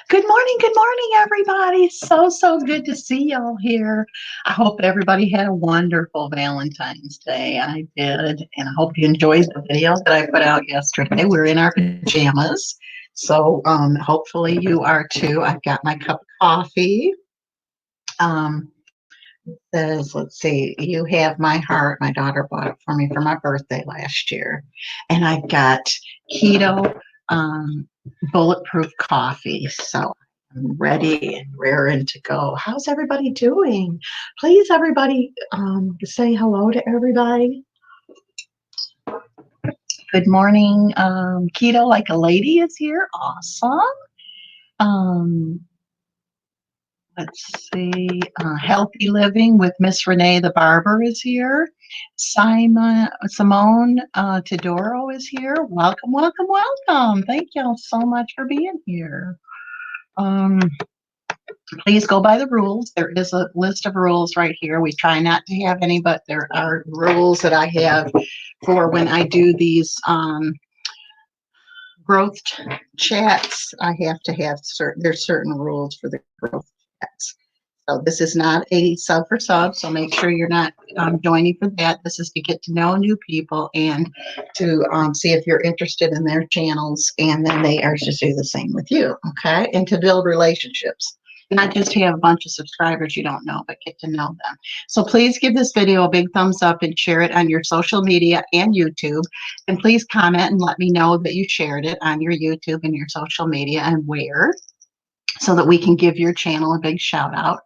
Good morning, everybody. So good to see y'all here. I hope everybody had a wonderful Valentine's Day. I did, and I hope you enjoyed the video that I put out yesterday. We're in our pajamas, so hopefully you are too. I've got my cup of coffee. Um, says, let's see, you have my heart. My daughter bought it for me for my birthday last year, and I've got keto bulletproof coffee. So I'm ready and raring to go. How's everybody doing? Please, everybody, say hello to everybody. Good morning. Keto like a lady is here. Awesome. Um, let's see. Healthy Living with Miss Renee the Barber is here. Simone Tedoro is here. Welcome, welcome, welcome. Thank y'all so much for being here. Um, Please go by the rules. There is a list of rules right here. We try not to have any, but there are rules that I have for when I do these growth chats. I have to have there's certain rules for the growth chats. So this is not a sub for sub, so make sure you're not joining for that. This is to get to know new people and to see if you're interested in their channels, and then they are to do the same with you, okay? And to build relationships. Not just have a bunch of subscribers you don't know, but get to know them. So please give this video a big thumbs up and share it on your social media and YouTube. And please comment and let me know that you shared it on your YouTube and your social media and where, so that we can give your channel a big shout out.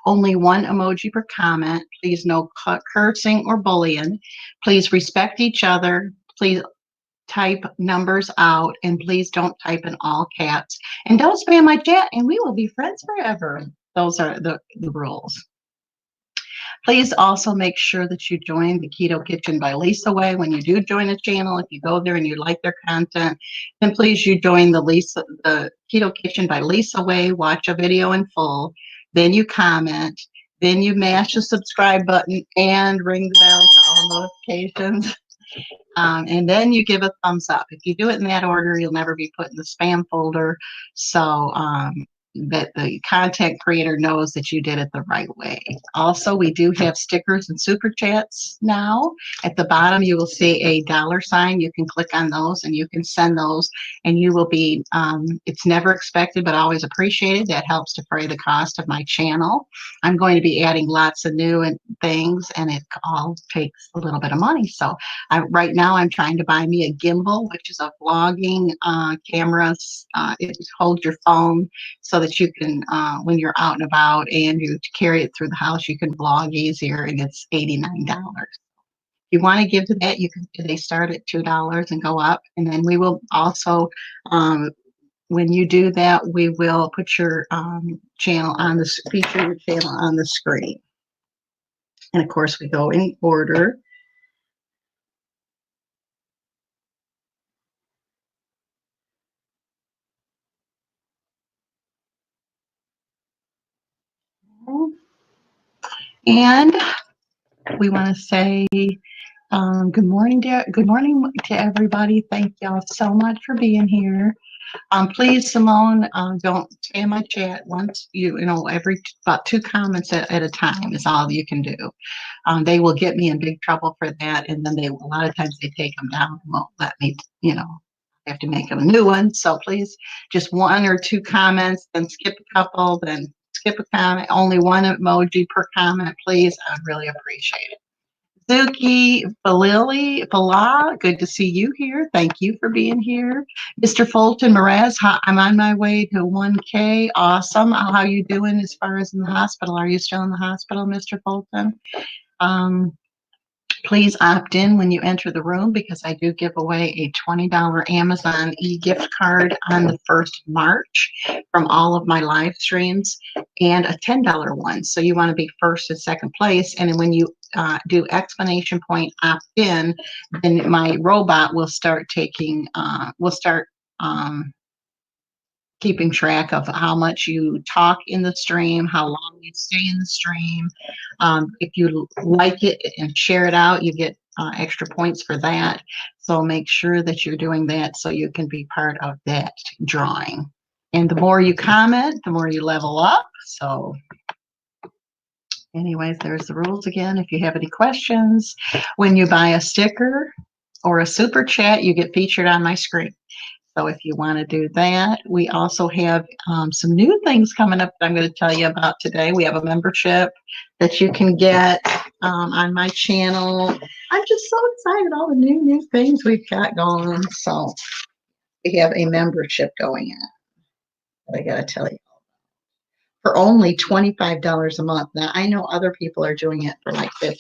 Only one emoji per comment. Please no cursing or bullying. Please respect each other. Please type numbers out, and please don't type in all caps. And don't spam my chat, and we will be friends forever. Those are the rules. Please also make sure that you join the Keto Kitchen by Lisa Way. When you do join the channel, if you go there and you like their content, then please you join the Keto Kitchen by Lisa Way, watch a video in full, then you comment, then you mash the subscribe button and ring the bell to all notifications. And then you give a thumbs up. If you do it in that order, you'll never be put in the spam folder. So that the content creator knows that you did it the right way. Also, we do have stickers and super chats now. At the bottom, you will see a $sign. You can click on those and you can send those, and you will be, it's never expected, but always appreciated. That helps to defray the cost of my channel. I'm going to be adding lots of new things, and it all takes a little bit of money. So right now I'm trying to buy me a gimbal, which is a vlogging camera. It holds your phone so that you can, when you're out and about and you carry it through the house, you can vlog easier, and it's $89. If you want to give to that, you can. They start at $2 and go up, and then we will also, when you do that, we will put your channel on the feature your channel on the screen. And of course, we go in order. And we want to say good morning to everybody. Thank y'all so much for being here. Please, Simone, don't spam my chat once. Every about 2 comments at a time is all you can do. They will get me in big trouble for that, and then a lot of times they take them down and won't let me. I have to make them a new one. So please, just 1 or 2 comments, then skip a couple, then skip a comment. Only 1 emoji per comment, please. I'd really appreciate it. Zuki Falili, good to see you here. Thank you for being here. Mr. Fulton Mraz, I'm on my way to 1K. Awesome. How you doing as far as in the hospital? Are you still in the hospital, Mr. Fulton? Please opt in when you enter the room, because I do give away a $20 Amazon e-gift card on the 1st of March from all of my live streams, and a $10 one. So you want to be first and second place. And then when you do exclamation point opt in, then my robot will start keeping track of how much you talk in the stream, how long you stay in the stream. If you like it and share it out, you get extra points for that. So make sure that you're doing that so you can be part of that drawing. And the more you comment, the more you level up. So anyways, there's the rules again. If you have any questions, when you buy a sticker or a super chat, you get featured on my screen. So if you want to do that, we also have some new things coming up that I'm going to tell you about today. We have a membership that you can get on my channel. I'm just so excited, all the new things we've got going. So we have a membership going on that I got to tell you for only $25 a month. Now, I know other people are doing it for like $50,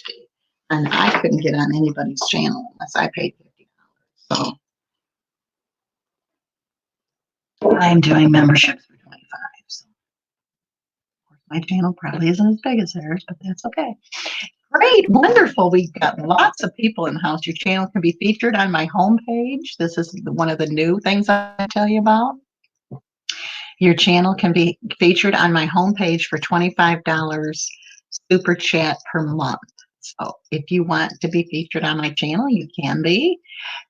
and I couldn't get on anybody's channel unless I paid $50. So I'm doing memberships for $25. So my channel probably isn't as big as theirs, but that's okay. Great, wonderful. We've got lots of people in the house. Your channel can be featured on my homepage. This is one of the new things I tell you about. Your channel can be featured on my homepage for $25 super chat per month. So if you want to be featured on my channel, you can be.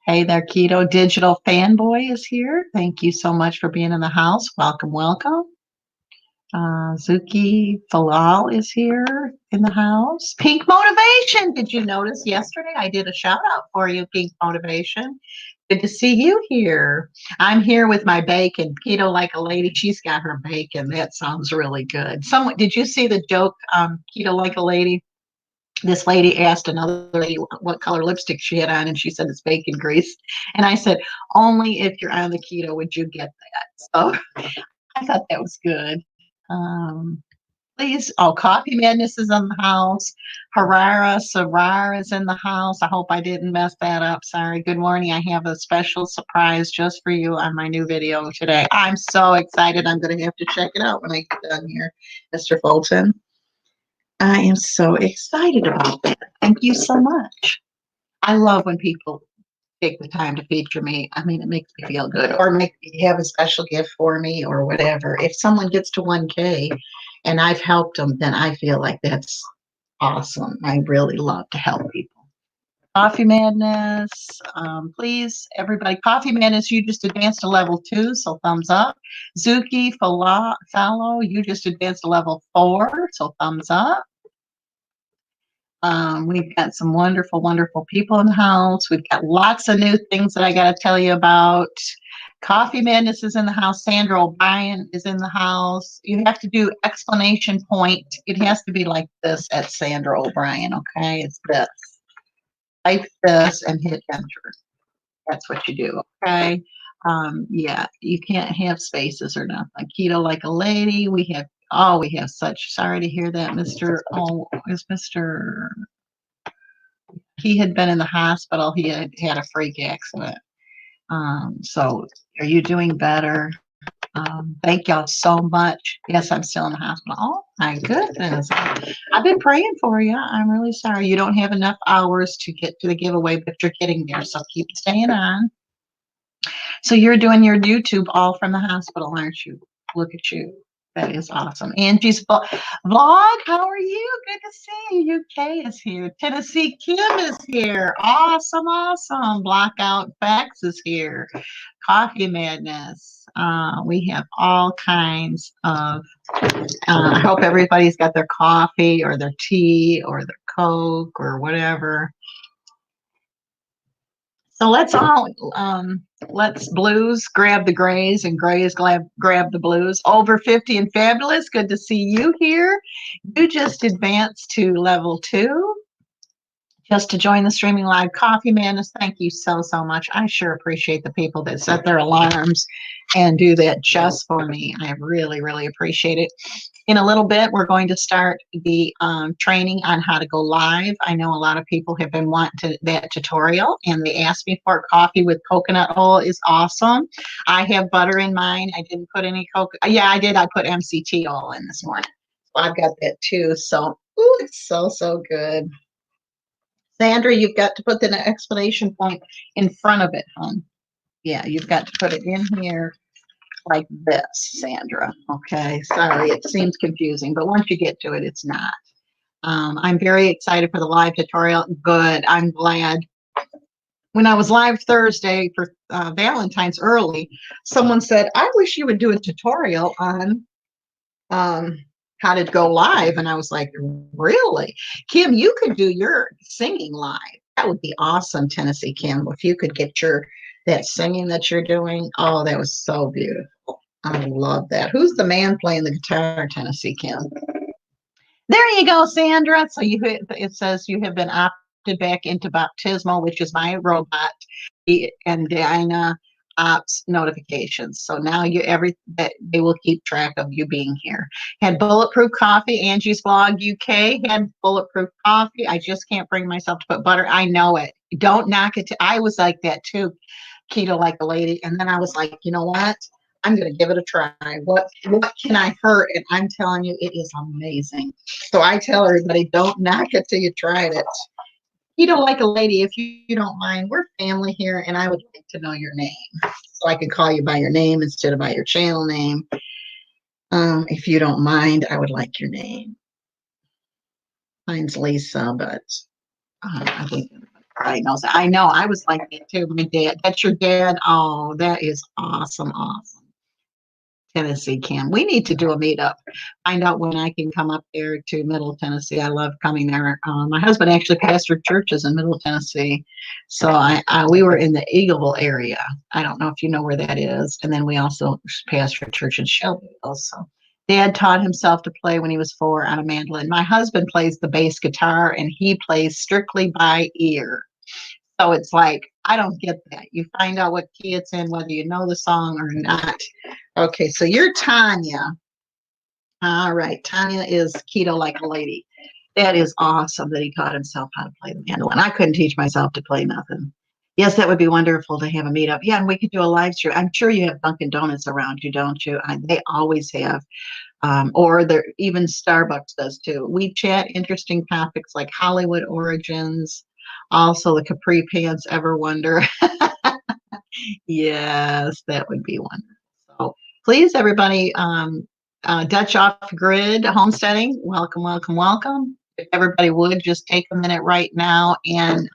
Hey there, Keto Digital Fanboy is here. Thank you so much for being in the house. Welcome, welcome. Zuki Falal is here in the house. Pink Motivation. Did you notice yesterday I did a shout out for you, Pink Motivation? Good to see you here. I'm here with my bacon. Keto like a lady. She's got her bacon. That sounds really good. Someone, did you see the joke, Keto like a lady? This lady asked another lady what color lipstick she had on, and she said it's bacon grease. And I said, only if you're on the keto would you get that. So I thought that was good. Please, Coffee Madness is in the house. Harara Sarar is in the house. I hope I didn't mess that up. Sorry. Good morning. I have a special surprise just for you on my new video today. I'm so excited. I'm going to have to check it out when I get done here, Mr. Fulton. I am so excited about that. Thank you so much. I love when people take the time to feature me. I mean, it makes me feel good, or make me have a special gift for me or whatever. If someone gets to 1K and I've helped them, then I feel like that's awesome. I really love to help people. Coffee Madness, please, everybody. Coffee Madness, you just advanced to level 2, so thumbs up. Zuki Fallow, you just advanced to level 4, so thumbs up. We've got some wonderful, wonderful people in the house. We've got lots of new things that I got to tell you about. Coffee Madness is in the house. Sandra O'Brien is in the house. You have to do exclamation point. It has to be like this at Sandra O'Brien, okay? It's this. Type this and hit enter. That's what you do, okay? Yeah, you can't have spaces or nothing. Keto like a lady. We have such, sorry to hear that, he had been in the hospital. He had had a freak accident. So are you doing better? Thank y'all so much. Yes, I'm still in the hospital. Oh my goodness. I've been praying for you. I'm really sorry. You don't have enough hours to get to the giveaway, but you're getting there. So keep staying on. So you're doing your YouTube all from the hospital, aren't you? Look at you. That is awesome. Angie's vlog. How are you? Good to see you. UK is here. Tennessee Kim is here. Awesome, awesome. Blackout Facts is here. Coffee Madness. We have all kinds of. I hope everybody's got their coffee or their tea or their Coke or whatever. So let's blues grab the grays and grays grab the blues. Over 50 and fabulous. Good to see you here. You just advanced to level 2. Just to join the streaming live. Coffee Madness, thank you so much. I sure appreciate the people that set their alarms and do that just for me. I really appreciate it. In a little bit, we're going to start the training on how to go live. I know a lot of people have been wanting that tutorial, and they asked me for coffee with coconut oil is awesome. I have butter in mine. I didn't put any coconut. Yeah, I did. I put MCT oil in this morning. So I've got that too. So, ooh, it's so good. Sandra, you've got to put the exclamation point in front of it, hon. Yeah, you've got to put it in here like this, Sandra. Okay, sorry, it seems confusing, but once you get to it, it's not. I'm very excited for the live tutorial. Good, I'm glad. when I was live Thursday for Valentine's early, someone said, I wish you would do a tutorial on um, how to go live. And I was like, really? Kim, you could do your singing live. That would be awesome, Tennessee Kim. If you could get that singing that you're doing. Oh, that was so beautiful. I love that. Who's the man playing the guitar, Tennessee Kim? There you go, Sandra. So it says you have been opted back into Baptismal, which is my robot, and Diana ops notifications. So now that they will keep track of you being here. Had Bulletproof Coffee, Angie's Blog UK had Bulletproof Coffee. I just can't bring myself to put butter. I know it. Don't knock it. I was like that too, Keto like a lady. And then I was like, you know what? I'm going to give it a try. What can I hurt? And I'm telling you, it is amazing. So I tell everybody, don't knock it till you tried it. Keto like a lady, if you don't mind, we're family here, and I would like to know your name. So I could call you by your name instead of by your channel name. If you don't mind, I would like your name. Mine's Lisa, but I think everybody knows that. I know, I was like that too. My dad, that's your dad? Oh, that is awesome, awesome. Tennessee, Kim. We need to do a meetup. Find out when I can come up there to Middle Tennessee. I love coming there. My husband actually pastored churches in Middle Tennessee, so we were in the Eagleville area. I don't know if you know where that is. And then we also pastored church in Shelbyville. So Dad taught himself to play when he was 4 on a mandolin. My husband plays the bass guitar, and he plays strictly by ear. So it's like, I don't get that. You find out what key it's in, whether you know the song or not. Okay, so you're Tanya. All right, Tanya is Keto like a lady. That is awesome that he taught himself how to play the mandolin. I couldn't teach myself to play nothing. Yes, that would be wonderful to have a meetup. Yeah, and we could do a live stream. I'm sure you have Dunkin' Donuts around you, don't you? They always have. Or even Starbucks does too. We chat interesting topics like Hollywood origins, also the Capri Pants Ever Wonder. Yes, that would be wonderful. So please, everybody, Dutch off grid homesteading. Welcome, welcome, welcome. If everybody would just take a minute right now and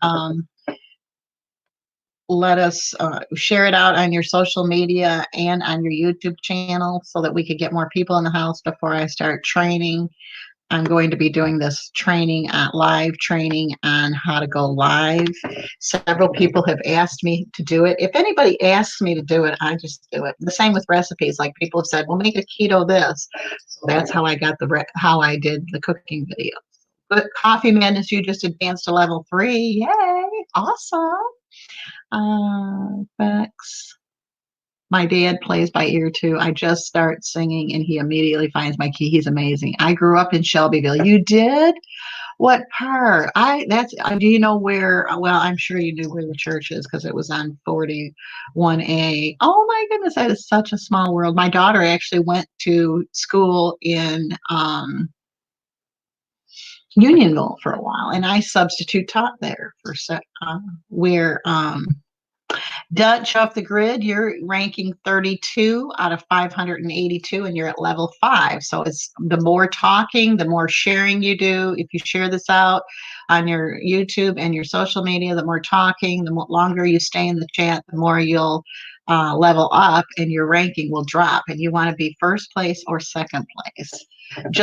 let us share it out on your social media and on your YouTube channel so that we could get more people in the house before I start training. I'm going to be doing this training, live training on how to go live. Several people have asked me to do it. If anybody asks me to do it, I just do it. The same with recipes. Like people have said, well, make a keto this. So that's how I got how I did the cooking video. But Coffee Madness, you just advanced to level 3. Yay. Awesome. Bex. My dad plays by ear too. I just start singing and he immediately finds my key. He's amazing. I grew up in Shelbyville. You did? What part? Do you know where? Well, I'm sure you knew where the church is because it was on 41A. Oh my goodness, that is such a small world. My daughter actually went to school in Unionville for a while, and I substitute taught there for where Dutch off the grid, you're ranking 32 out of 582 and you're at level 5. So it's the more talking, the more sharing you do. If you share this out on your YouTube and your social media, the more talking, the longer you stay in the chat, the more you'll level up and your ranking will drop. And you want to be first place or second place. Like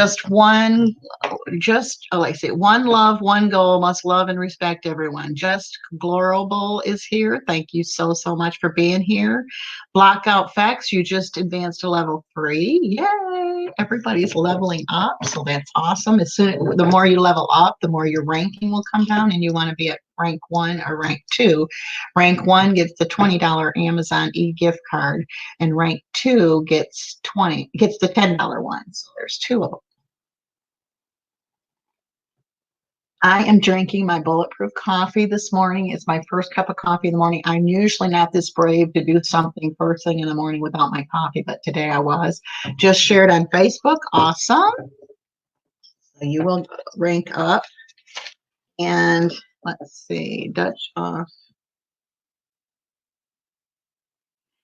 I say, one love, one goal, must love and respect everyone. Just Glorable is here. Thank you so much for being here. Blackout Facts, you just advanced to level 3. Yay! Everybody's leveling up, so that's awesome. The more you level up, the more your ranking will come down, and you want to be at rank 1 or rank 2. Rank 1 gets the $20 Amazon e-gift card, and rank 2 gets the $10 one. So there's 2 of them. I am drinking my Bulletproof coffee this morning. It's my first cup of coffee in the morning. I'm usually not this brave to do something first thing in the morning without my coffee, but today I was. Just shared on Facebook. Awesome. So you will rank up. And let's see, Dutch off.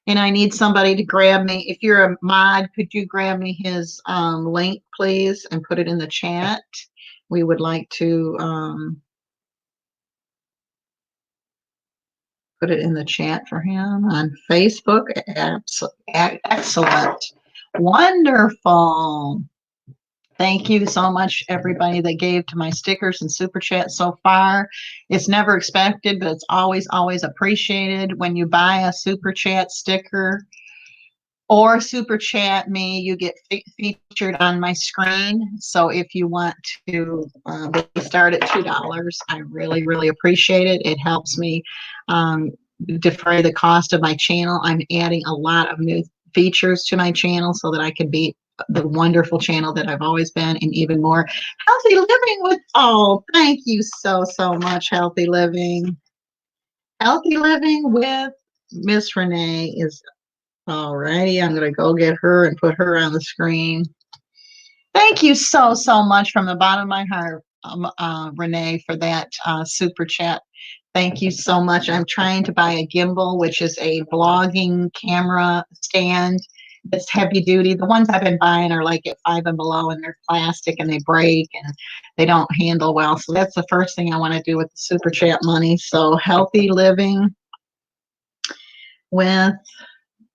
And I need somebody to grab me. If you're a mod, could you grab me his link, please, and put it in the chat? We would like to put it in the chat for him on Facebook. Excellent. Wonderful. Thank you so much, everybody that gave to my stickers and super chat so far. It's never expected, but it's always, always appreciated. When you buy a super chat sticker or super chat me, you get featured on my screen. So if you want to, they start at $2. I really, really appreciate it. It helps me defray the cost of my channel. I'm adding a lot of new features to my channel so that I can be the wonderful channel that I've always been, and even more healthy living with. Oh, thank you so, so much, Healthy Living. Healthy Living with Miss Renee is all righty. I'm going to go get her and put her on the screen. Thank you so, so much from the bottom of my heart, Renee, for that super chat. Thank you so much. I'm trying to buy a gimbal, which is a vlogging camera stand. It's heavy duty. The ones I've been buying are like at 5 and below, and they're plastic and they break and they don't handle well. So that's the first thing I want to do with the super chat money. So Healthy Living with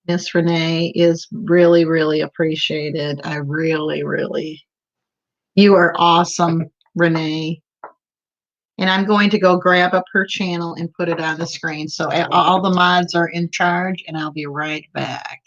Miss Renee is really, really appreciated. I really, really, you are awesome, Renee. And I'm going to go grab up her channel and put it on the screen. So all the mods are in charge, and I'll be right back.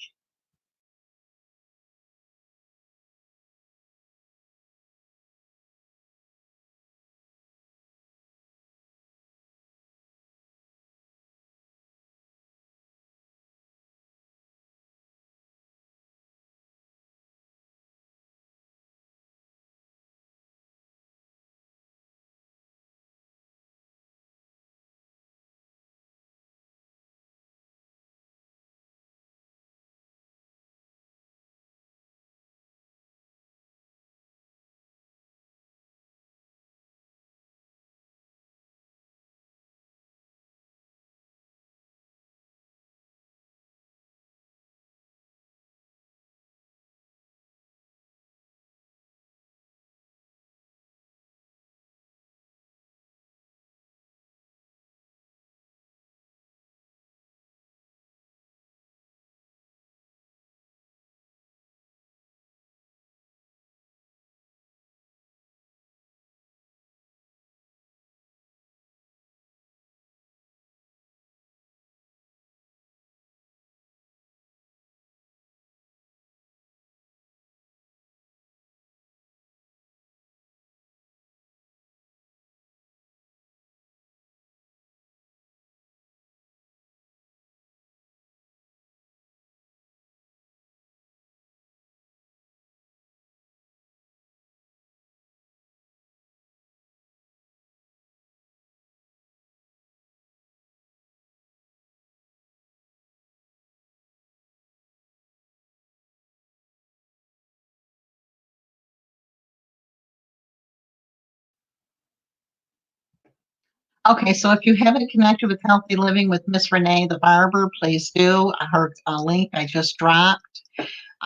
Okay, so if you haven't connected with Healthy Living with Miss Renee the Barber, please do. Her link I just dropped.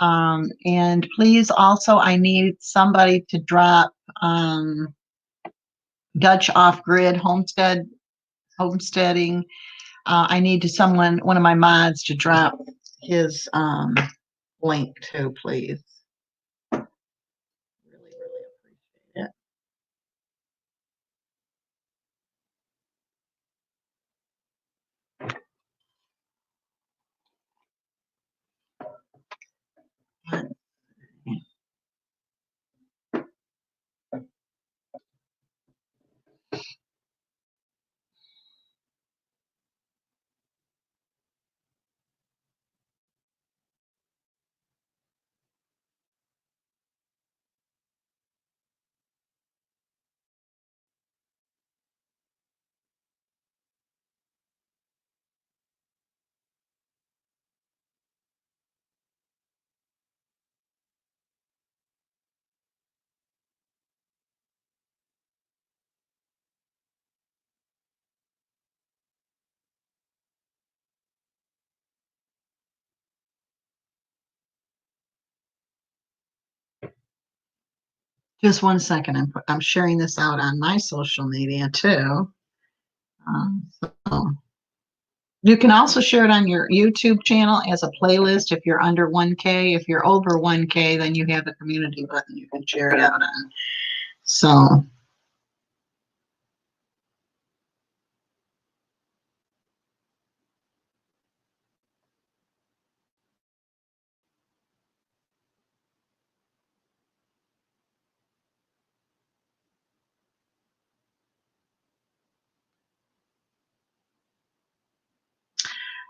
And please also, I need somebody to drop Dutch Off-Grid homesteading. I need one of my mods to drop his link too, please. Really, really appreciate it. Just one second. I'm sharing this out on my social media too. So You can also share it on your YouTube channel as a playlist if you're under 1K. If you're over 1K, then you have a community button you can share it out on. So,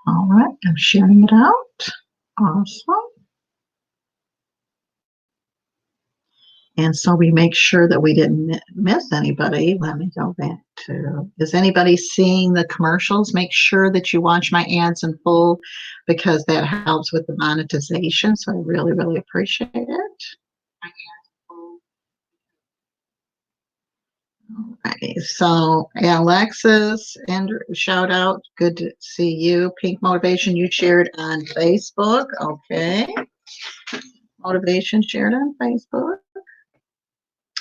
all right, I'm sharing it out. Awesome. And so we make sure that we didn't miss anybody. Let me go back to, is anybody seeing the commercials? Make sure that you watch my ads in full because that helps with the monetization. So I really, really appreciate it. Alrighty, so Alexis, Andrew, shout out. Good to see you. Pink Motivation, you shared on Facebook. Okay. Motivation shared on Facebook.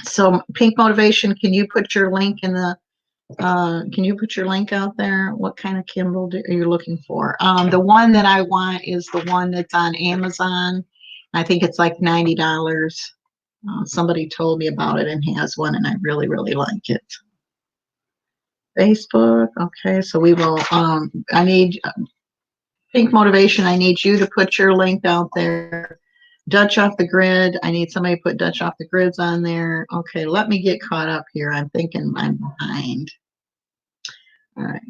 So Pink Motivation, can you put your link in the can you put your link out there? What kind of Kindle are you looking for? The one that I want is the one that's on Amazon. I think it's like $90. Somebody told me about it and has one, and I really, really like it. Facebook. Okay, so we will. I need Pink Motivation. I need you to put your link out there. Dutch off the grid. I need somebody to put Dutch off the grids on there. Okay, let me get caught up here. I'm thinking I'm behind. All right.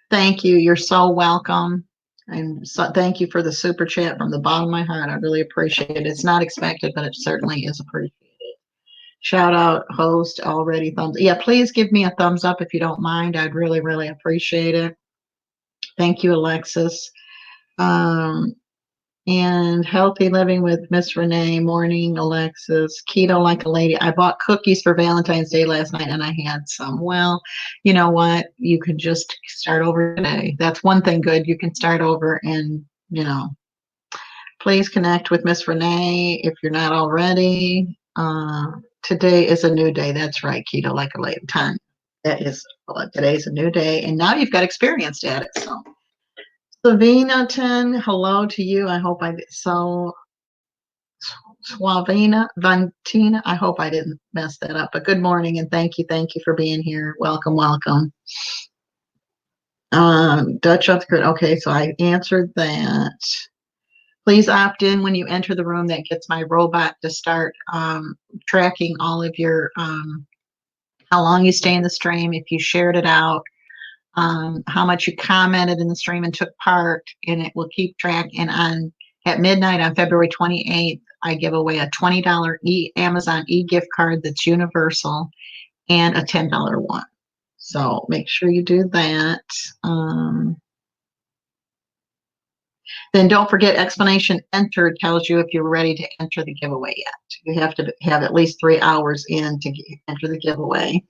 Thank you. You're so welcome. And so thank you for the super chat from the bottom of my heart. I really appreciate it. It's not expected, but it certainly is appreciated. Shout out, host, already thumbs. Yeah, please give me a thumbs up if you don't mind. I'd really, really appreciate it. Thank you, Alexis. And Healthy Living with Miss Renee. Morning, Alexis. Keto Like a Lady. I bought cookies for Valentine's Day last night and I had some. Well, you know what? You can just start over today. That's one thing good. You can start over and, please connect with Miss Renee if you're not already. Today is a new day. That's right, Keto Like a Lady. Time. That is, today's a new day. And now you've got experience at it. So. Savina 10, hello to you. I hope I did. So, Swavina Vantina, I hope I didn't mess that up, but good morning and thank you for being here. Welcome, welcome. Dutch off the grid. Okay, so I answered that. Please opt in when you enter the room. That gets my robot to start tracking all of your how long you stay in the stream, if you shared it out, how much you commented in the stream and took part, and it will keep track. And at midnight on February 28th, I give away a $20 Amazon e-gift card that's universal and a $10 one. So make sure you do that. Then don't forget explanation entered tells you if you're ready to enter the giveaway yet. You have to have at least 3 hours in to enter the giveaway.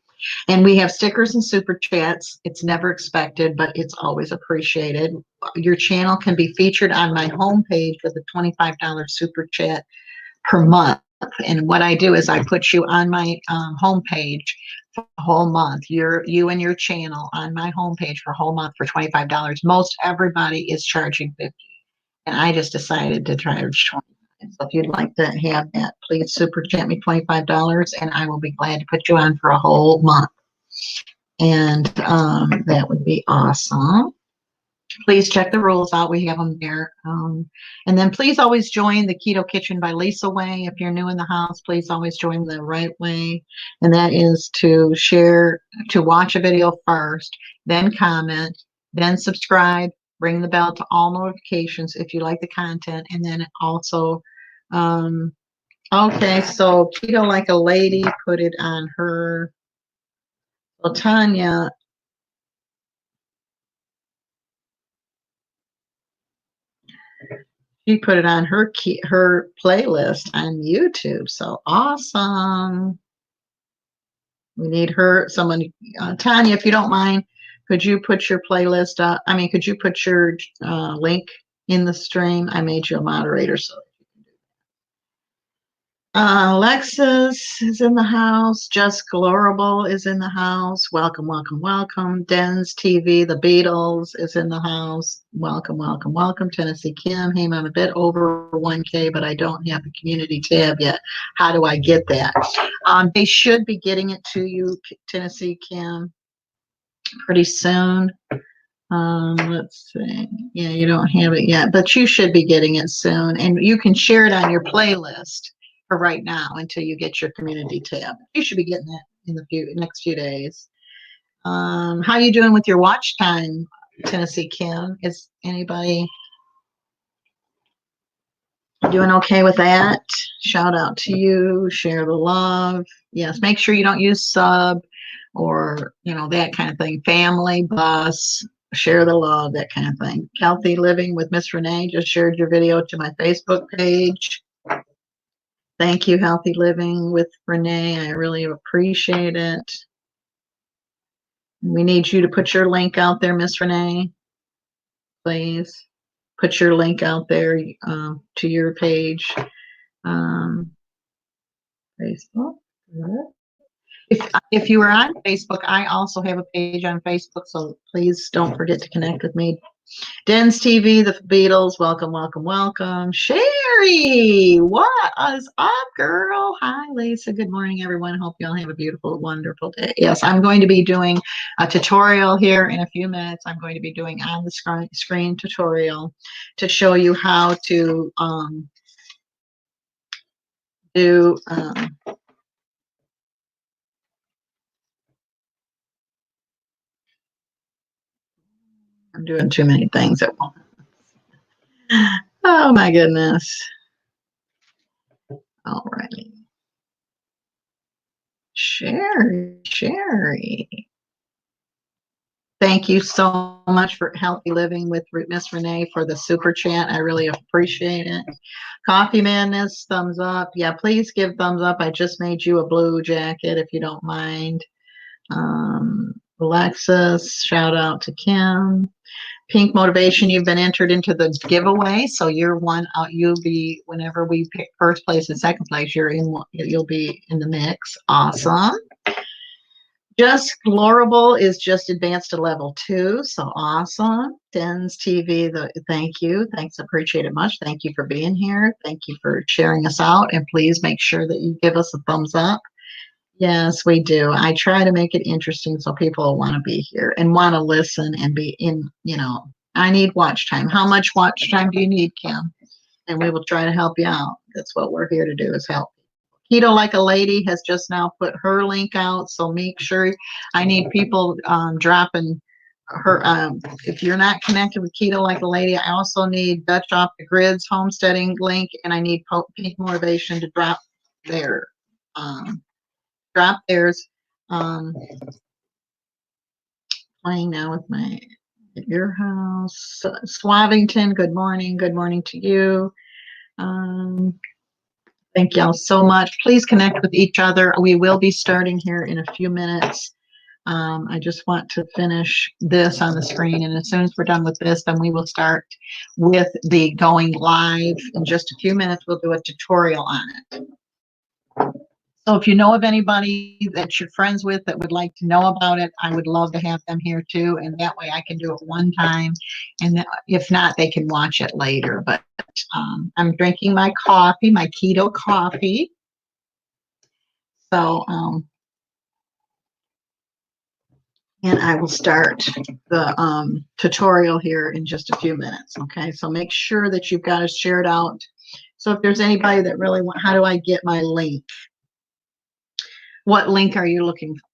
And we have stickers and super chats. It's never expected, but it's always appreciated. Your channel can be featured on my homepage with a $25 super chat per month. And what I do is I put you on my homepage for a whole month. You and your channel on my homepage for a whole month for $25. Most everybody is charging $50. And I just decided to charge $25. So if you'd like to have that, please super chat me $25 and I will be glad to put you on for a whole month. And that would be awesome. Please check the rules out. We have them there. And then please always join the Keto Kitchen by Lisa way. If you're new in the house, please always join the right way. And that is to share, to watch a video first, then comment, then subscribe, ring the bell to all notifications if you like the content. And then also, okay, so Keto Like a Lady put it on her. Well, Tanya, she put it on her playlist on YouTube. So awesome. We need her, someone, Tanya, if you don't mind, could you put your playlist up? I mean, could you put your link in the stream? I made you a moderator, so Alexis is in the house. Just Glorable is in the house. Welcome, welcome, welcome. Den's TV, The Beatles is in the house. Welcome, welcome, welcome. Tennessee Kim. Hey, I'm a bit over 1K, but I don't have a community tab yet. How do I get that? They should be getting it to you, Tennessee Kim, pretty soon. Let's see. Yeah, you don't have it yet, but you should be getting it soon. And you can share it on your playlist for right now until you get your community tab. You should be getting it in the next few days. How you doing with your watch time, Tennessee Kim? Is anybody doing okay with that? Shout out to you. Share the love. Yes, make sure you don't use sub or, that kind of thing. Family, bus, share the love, that kind of thing. Healthy Living with Miss Renee just shared your video to my Facebook page. Thank you, Healthy Living with Renee. I really appreciate it. We need you to put your link out there, Miss Renee. Please put your link out there to your page. Facebook. If you are on Facebook, I also have a page on Facebook, so please don't forget to connect with me. Den's TV, The Beatles, welcome, welcome, welcome. Sherry, what is up, girl? Hi, Lisa. Good morning, everyone. Hope you all have a beautiful, wonderful day. Yes, I'm going to be doing a tutorial here in a few minutes. I'm going to be doing on the screen tutorial to show you how to do I'm doing too many things at once. Oh my goodness. All righty. Sherry. Thank you so much for Healthy Living with Miss Renee for the super chat. I really appreciate it. Coffee Madness, thumbs up. Yeah, please give thumbs up. I just made you a blue jacket if you don't mind. Alexis, shout out to Kim. Pink Motivation, you've been entered into the giveaway, so you're one out. You'll be whenever we pick first place and second place. You'll be in the mix. Awesome. Just Glorable is just advanced to level 2, so awesome. Den's TV, thank you. Thanks, appreciate it much. Thank you for being here. Thank you for sharing us out, and please make sure that you give us a thumbs up. Yes, we do. I try to make it interesting so people want to be here and want to listen and be in, I need watch time. How much watch time do you need, Kim? And we will try to help you out. That's what we're here to do, is help. Keto Like a Lady has just now put her link out, so make sure I need people dropping her. If you're not connected with Keto Like a Lady, I also need Dutch Off the Grid's homesteading link, and I need Pink Motivation to drop their theirs. Playing now with my at your house. Swavington, good morning. Good morning to you. Thank y'all so much. Please connect with each other. We will be starting here in a few minutes. I just want to finish this on the screen, and as soon as we're done with this, then we will start with the going live. In just a few minutes, we'll do a tutorial on it. So if you know of anybody that you're friends with that would like to know about it, I would love to have them here too. And that way I can do it one time. And if not, they can watch it later. But I'm drinking my coffee, my keto coffee. So, and I will start the tutorial here in just a few minutes. Okay, so make sure that you've got it shared out. So if there's anybody that really how do I get my link? What link are you looking for?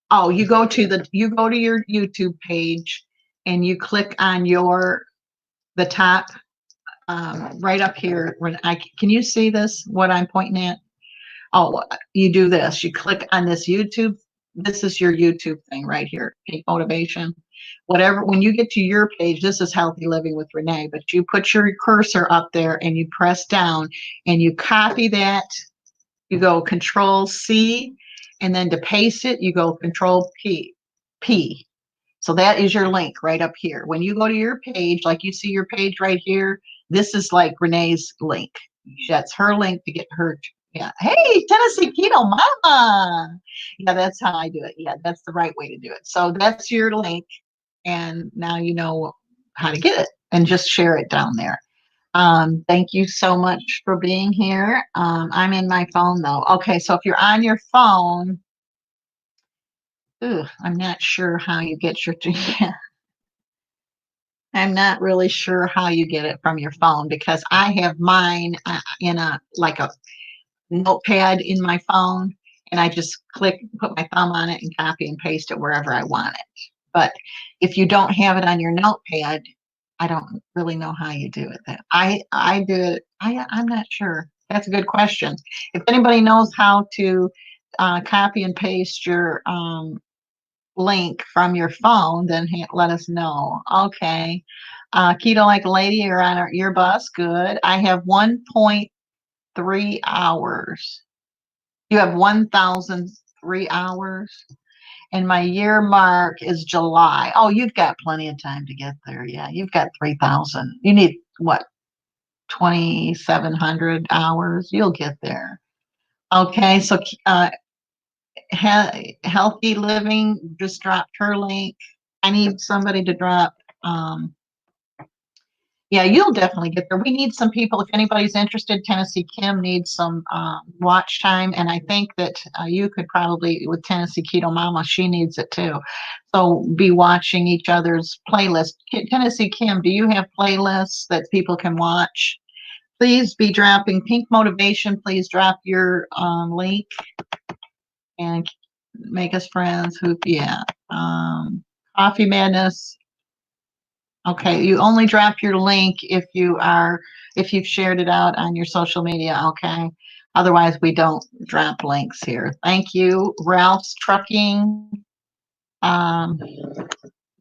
Oh, you go to your YouTube page and you click on the top right up here. Can you see this, what I'm pointing at? Oh, you do this. You click on this YouTube. This is your YouTube thing right here. Peak Motivation. Whatever. When you get to your page, this is Healthy Living with Renee, but you put your cursor up there and you press down and you copy that. You go Control C. And then to paste it, you go Control P. So that is your link right up here. When you go to your page, like you see your page right here, this is like Renee's link. That's her link to get her Yeah. Hey, Tennessee Keto Mama. Yeah, that's how I do it. Yeah, that's the right way to do it. So that's your link. And now you know how to get it and just share it down there. Thank you so much for being here. I'm in my phone though. Okay, so if you're on your phone, I'm not sure how you get your, I'm not really sure how you get it from your phone because I have mine in a like a notepad in my phone, and I just put my thumb on it and copy and paste it wherever I want it. But if you don't have it on your notepad, I don't really know how you do it. I do it. I'm not sure. That's a good question. If anybody knows how to copy and paste your link from your phone, then let us know. Okay. Keto Like a Lady, you're on your bus. Good. I have 1.3 hours. You have 1,003 hours. And my year mark is July. Oh, you've got plenty of time to get there. Yeah, you've got 3,000. You need what, 2,700 hours? You'll get there. Okay, so Healthy Living just dropped her link. I need somebody to drop. Yeah, you'll definitely get there. We need some people. If anybody's interested, Tennessee Kim needs some watch time, and I think that you could probably with Tennessee Keto Mama. She needs it too. So be watching each other's playlist. Tennessee Kim, do you have playlists that people can watch? Please be dropping Pink Motivation. Please drop your link and make us friends. Who? Yeah. Coffee Madness. Okay, you only drop your link if you've shared it out on your social media, okay? Otherwise, we don't drop links here. Thank you, Ralph's Trucking. Um,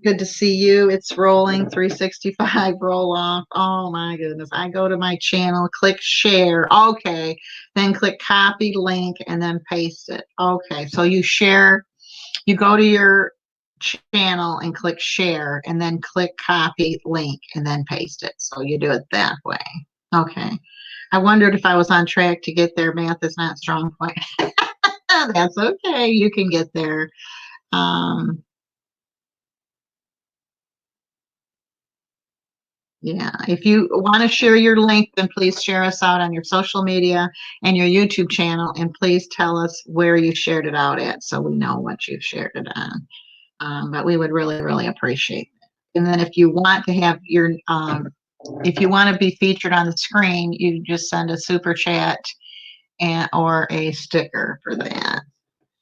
Good to see you. It's rolling 365 roll off. Oh my goodness. I go to my channel, click share. Okay. Then click copy link and then paste it. Okay. So you go to your channel and click share and then click copy link and then paste it. So you do it that way. Okay. I wondered if I was on track to get there. Math is not strong point. That's okay. You can get there. Um, yeah. If you want to share your link, then please share us out on your social media and your YouTube channel. And please tell us where you shared it out at so we know what you've shared it on. But we would really, really appreciate it. And then if you want to have if you want to be featured on the screen, you just send a super chat or a sticker for that.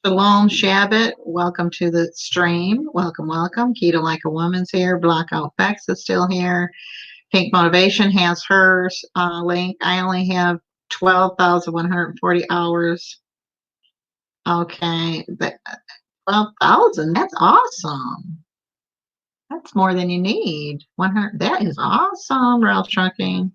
Shalom Shabbat, welcome to the stream. Welcome, welcome. Keto Like a Woman's here. Blackout Bex is still here. Pink Motivation has hers link. I only have 12,140 hours. Okay, 12,000. That's awesome. That's more than you need. 100. That is awesome, Ralph Trucking.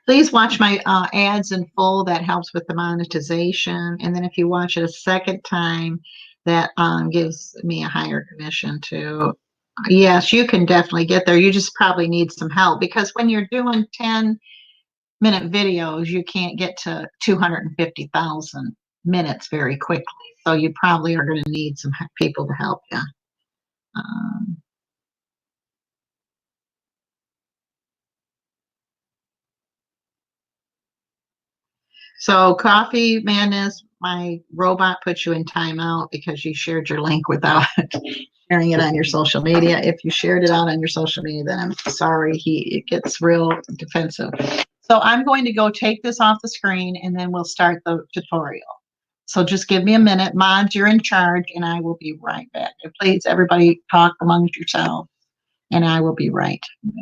Please watch my ads in full. That helps with the monetization. And then if you watch it a second time, that gives me a higher commission too. Yes, you can definitely get there. You just probably need some help because when you're doing 10-minute videos, you can't get to 250,000 minutes very quickly. So you probably are going to need some people to help you. Um, So Coffee Madness, my robot put you in timeout because you shared your link without sharing it on your social media. If you shared it out on your social media, then I'm sorry, it gets real defensive. So I'm going to go take this off the screen and then we'll start the tutorial. So just give me a minute. Mods, you're in charge and I will be right back. And please, everybody talk amongst yourselves and I will be right back.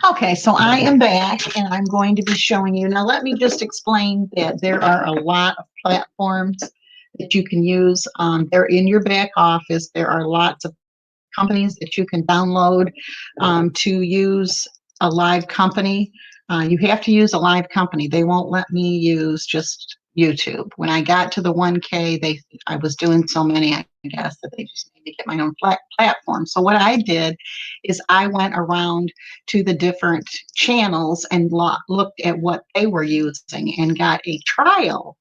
Okay, so I am back and I'm going to be showing you. Now, let me just explain that there are a lot of platforms that you can use. They're in your back office. There are lots of companies that you can download to use a live company. You have to use a live company. They won't let me use just YouTube. When I got to the 1K, I was doing so many, I guess, that they just made me get my own platform. So what I did is I went around to the different channels and looked at what they were using and got a trial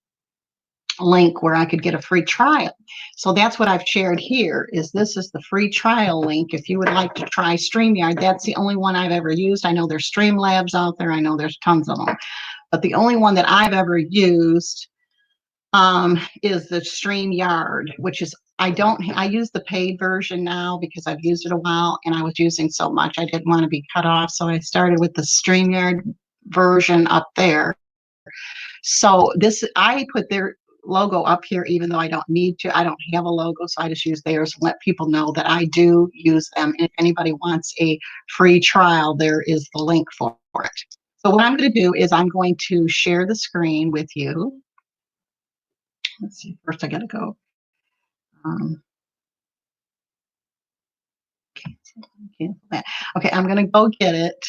link where I could get a free trial. So that's what I've shared here. This is the free trial link. If you would like to try Streamyard, that's the only one I've ever used. I know there's Streamlabs out there. I know there's tons of them, but the only one that I've ever used is the Streamyard, which is I use the paid version now because I've used it a while and I was using so much I didn't want to be cut off. So I started with the Streamyard version up there. So I put their logo up here, even though I don't need to. I don't have a logo, so I just use theirs and let people know that I do use them. And if anybody wants a free trial, there is the link for it. So what I'm going to do is I'm going to share the screen with you. Let's see, first I got to go. Cancel that. Okay, I'm going to go get it,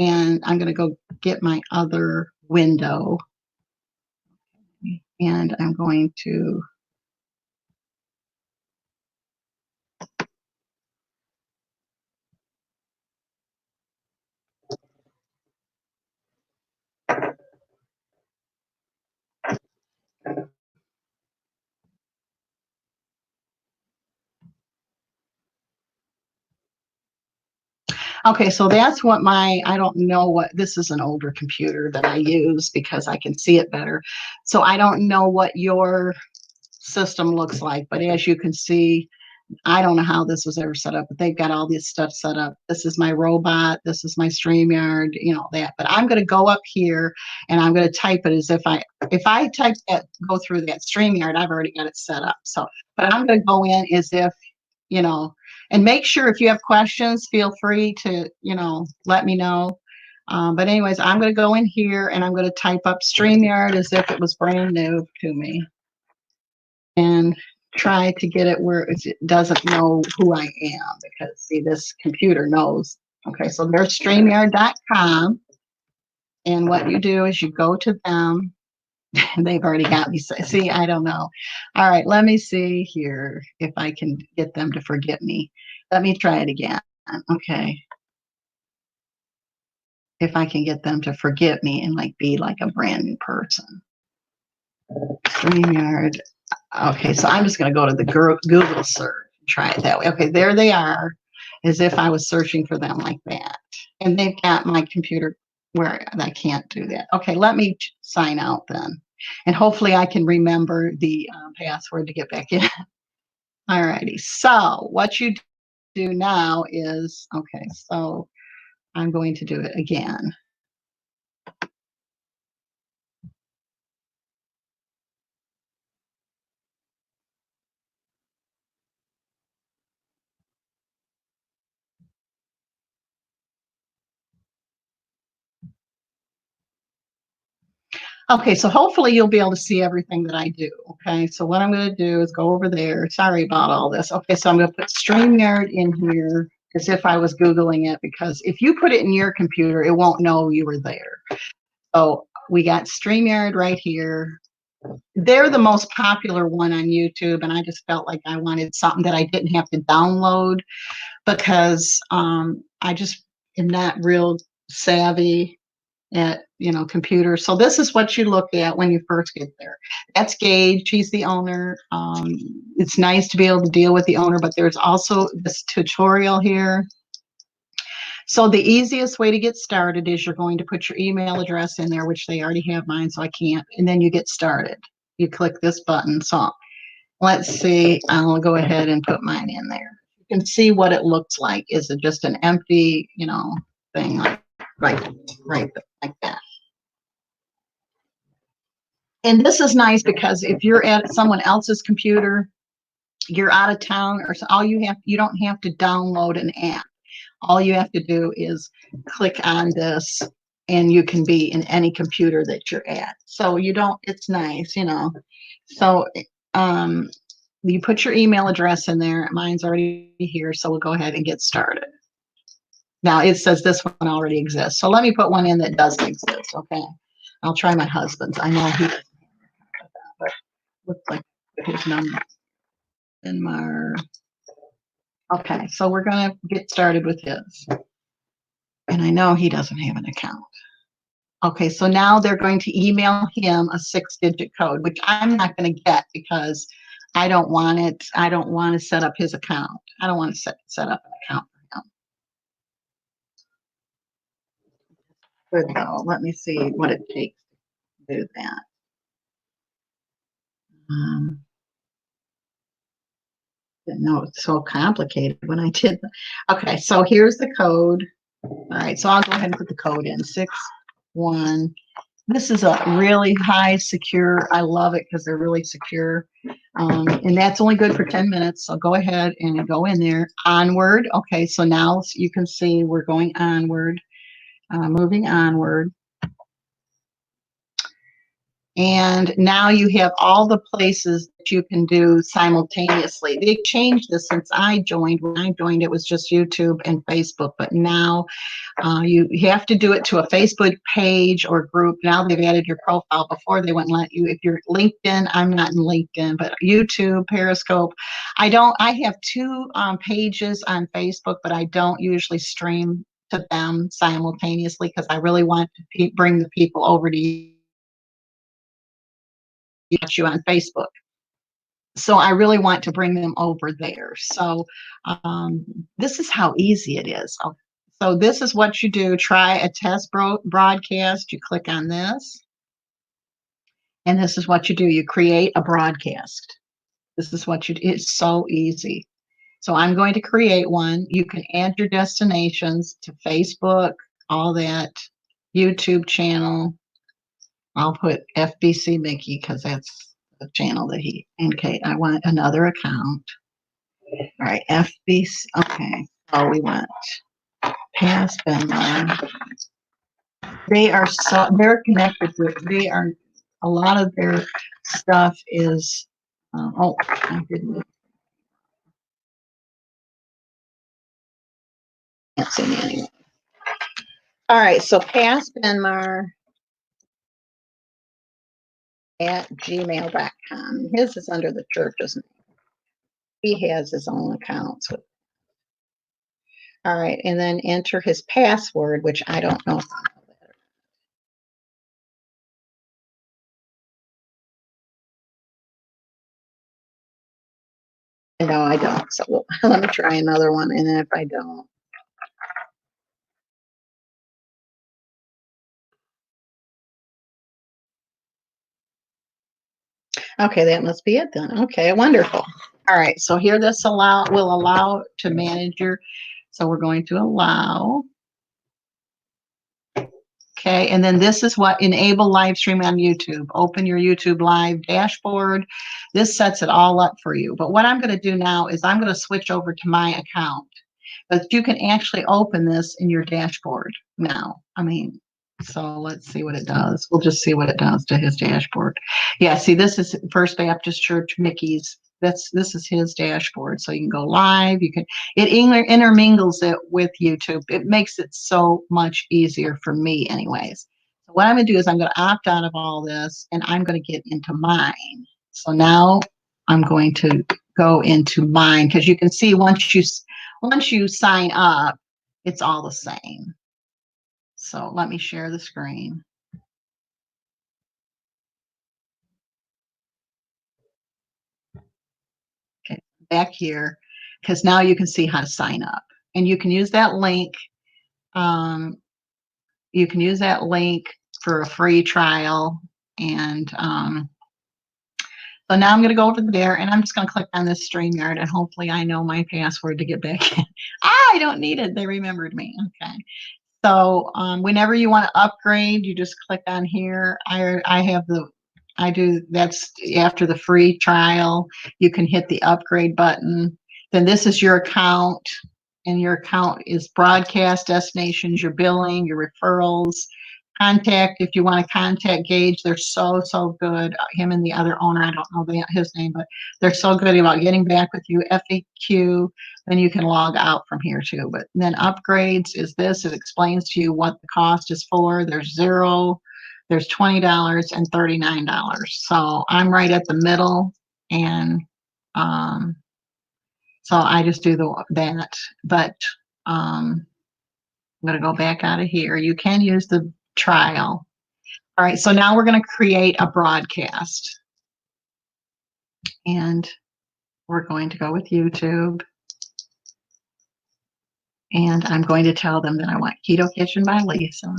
and I'm going to go get my other window. And I'm going to okay, so that's what I don't know what, this is an older computer that I use because I can see it better. So I don't know what your system looks like, but as you can see, I don't know how this was ever set up, but they've got all this stuff set up. This is my robot. This is my Streamyard, that. But I'm going to go up here and I'm going to type it as if I type that, go through that Streamyard, I've already got it set up. So, but I'm going to go in as if, and make sure if you have questions, feel free to, let me know. But anyways, I'm going to go in here and I'm going to type up Streamyard as if it was brand new to me. And try to get it where it doesn't know who I am, because see, this computer knows. Okay, so there's StreamYard.com, and what you do is you go to them. They've already got me. See, I don't know. All right, let me see here if I can get them to forget me. Let me try it again. Okay. If I can get them to forget me and be like a brand new person. StreamYard. Okay, so I'm just going to go to the Google search and try it that way. Okay, there they are, as if I was searching for them like that. And they've got my computer where I can't do that. Okay, let me sign out then. And hopefully I can remember the password to get back in. All righty, so what you do now is, okay, so I'm going to do it again. Okay, so hopefully you'll be able to see everything that I do. Okay, so what I'm going to do is go over there. Sorry about all this. Okay, so I'm going to put StreamYard in here as if I was Googling it, because if you put it in your computer, it won't know you were there. So we got StreamYard right here. They're the most popular one on YouTube, and I just felt like I wanted something that I didn't have to download, because I just am not real savvy at computers. So this is what you look at when you first get there. That's Gage. He's the owner. It's nice to be able to deal with the owner, but there's also this tutorial here. So the easiest way to get started is you're going to put your email address in there, which they already have mine, so I can't. And then you get started. You click this button. So let's see. I'll go ahead and put mine in there. You can see what it looks like. Is it just an empty, thing right like that? And this is nice because if you're at someone else's computer, you're out of town, or so, you don't have to download an app. All you have to do is click on this and you can be in any computer that you're at. So you don't, it's nice, you know. So you put your email address in there. Mine's already here, so we'll go ahead and get started. Now it says this one already exists. So let me put one in that doesn't exist, okay? I'll try my husband's. I know he doesn't have that, but looks like his number. Okay, so we're gonna get started with his. And I know he doesn't have an account. Okay, so now they're going to email him a 6-digit code, which I'm not going to get because I don't want it. I don't want to set up his account. I don't want to set up an account for him. Good though. Let me see what it takes to do that. Didn't know it's so complicated when I did that. Okay, so here's the code. All right, so I'll go ahead and put the code in 6-1. This is a really high secure. I love it because they're really secure. And that's only good for 10 minutes. So go ahead and go in there. Onward. Okay, so now you can see we're going onward, moving onward. And now you have all the places that you can do simultaneously. They changed this since I joined. When I joined, it was just YouTube and Facebook. But now you have to do it to a Facebook page or group. Now they've added your profile. Before they wouldn't let you. If you're LinkedIn, I'm not in LinkedIn, but YouTube, Periscope. I have 2 pages on Facebook, but I don't usually stream to them simultaneously because I really want to bring the people over to you on Facebook. So I really want to bring them over there. So this is how easy it is. So this is what you do. Try a test broadcast. You click on this. And this is what you do. You create a broadcast. This is what you do. It's so easy. So I'm going to create one. You can add your destinations to Facebook, all that, YouTube channel. I'll put FBC Mickey because that's the channel that okay, I want another account. All right, FBC. Okay, so we want Pass Venmo. They're connected with, a lot of their stuff is, I didn't. Can't see me anymore. All right, so Pass Venmo at gmail.com. His is under the church's name. He has his own accounts. All right, and then enter his password, which I don't know. No, I don't. So let me try another one, and then if I don't. Okay, that must be it then. Okay, wonderful. All right, so here this will allow to manage your, so we're going to allow. Okay, and then this is what enable live stream on YouTube. Open your YouTube live dashboard. This sets it all up for you. But what I'm going to do now is I'm going to switch over to my account. But you can actually open this in your dashboard now. So let's see what it does. We'll just see what it does to his dashboard. Yeah, see, this is First Baptist Church Mickey's. This is his dashboard. So you can go live. It intermingles it with YouTube. It makes it so much easier for me anyways. So what I'm going to do is I'm going to opt out of all this and I'm going to get into mine. So now I'm going to go into mine because you can see once you sign up, it's all the same. So let me share the screen. Okay, back here, because now you can see how to sign up. And you can use that link. You can use that link for a free trial. And so now I'm going to go over there and I'm just going to click on this Streamyard and hopefully I know my password to get back in. I don't need it. They remembered me. Okay. So whenever you want to upgrade, you just click on here. That's after the free trial. You can hit the upgrade button. Then this is your account. and your account is broadcast, destinations, your billing, your referrals, contact. If you want to contact Gage, they're so, so good. Him and the other owner, I don't know his name, but they're so good about getting back with you. FAQ, then you can log out from here too. But then upgrades is this. It explains to you what the cost is for. There's $0, there's $20 and $39. So I'm right at the middle, and so I just do that. But I'm going to go back out of here. You can use the trial. All right, so now we're going to create a broadcast. And we're going to go with YouTube. And I'm going to tell them that I want Keto Kitchen by Lisa.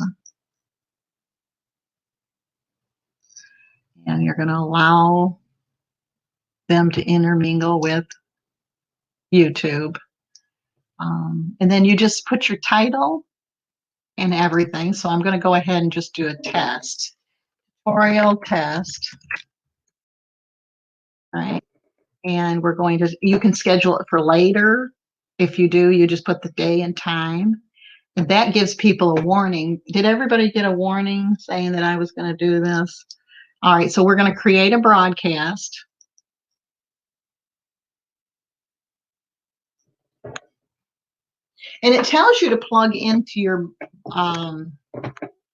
And you're going to allow them to intermingle with YouTube. And then you just put your title and everything. So I'm going to go ahead and just do a test. Tutorial test. Right. And we're going to, you can schedule it for later. If you do, you just put the day and time. And that gives people a warning. Did everybody get a warning saying that I was going to do this? All right, so we're going to create a broadcast. And it tells you to plug into your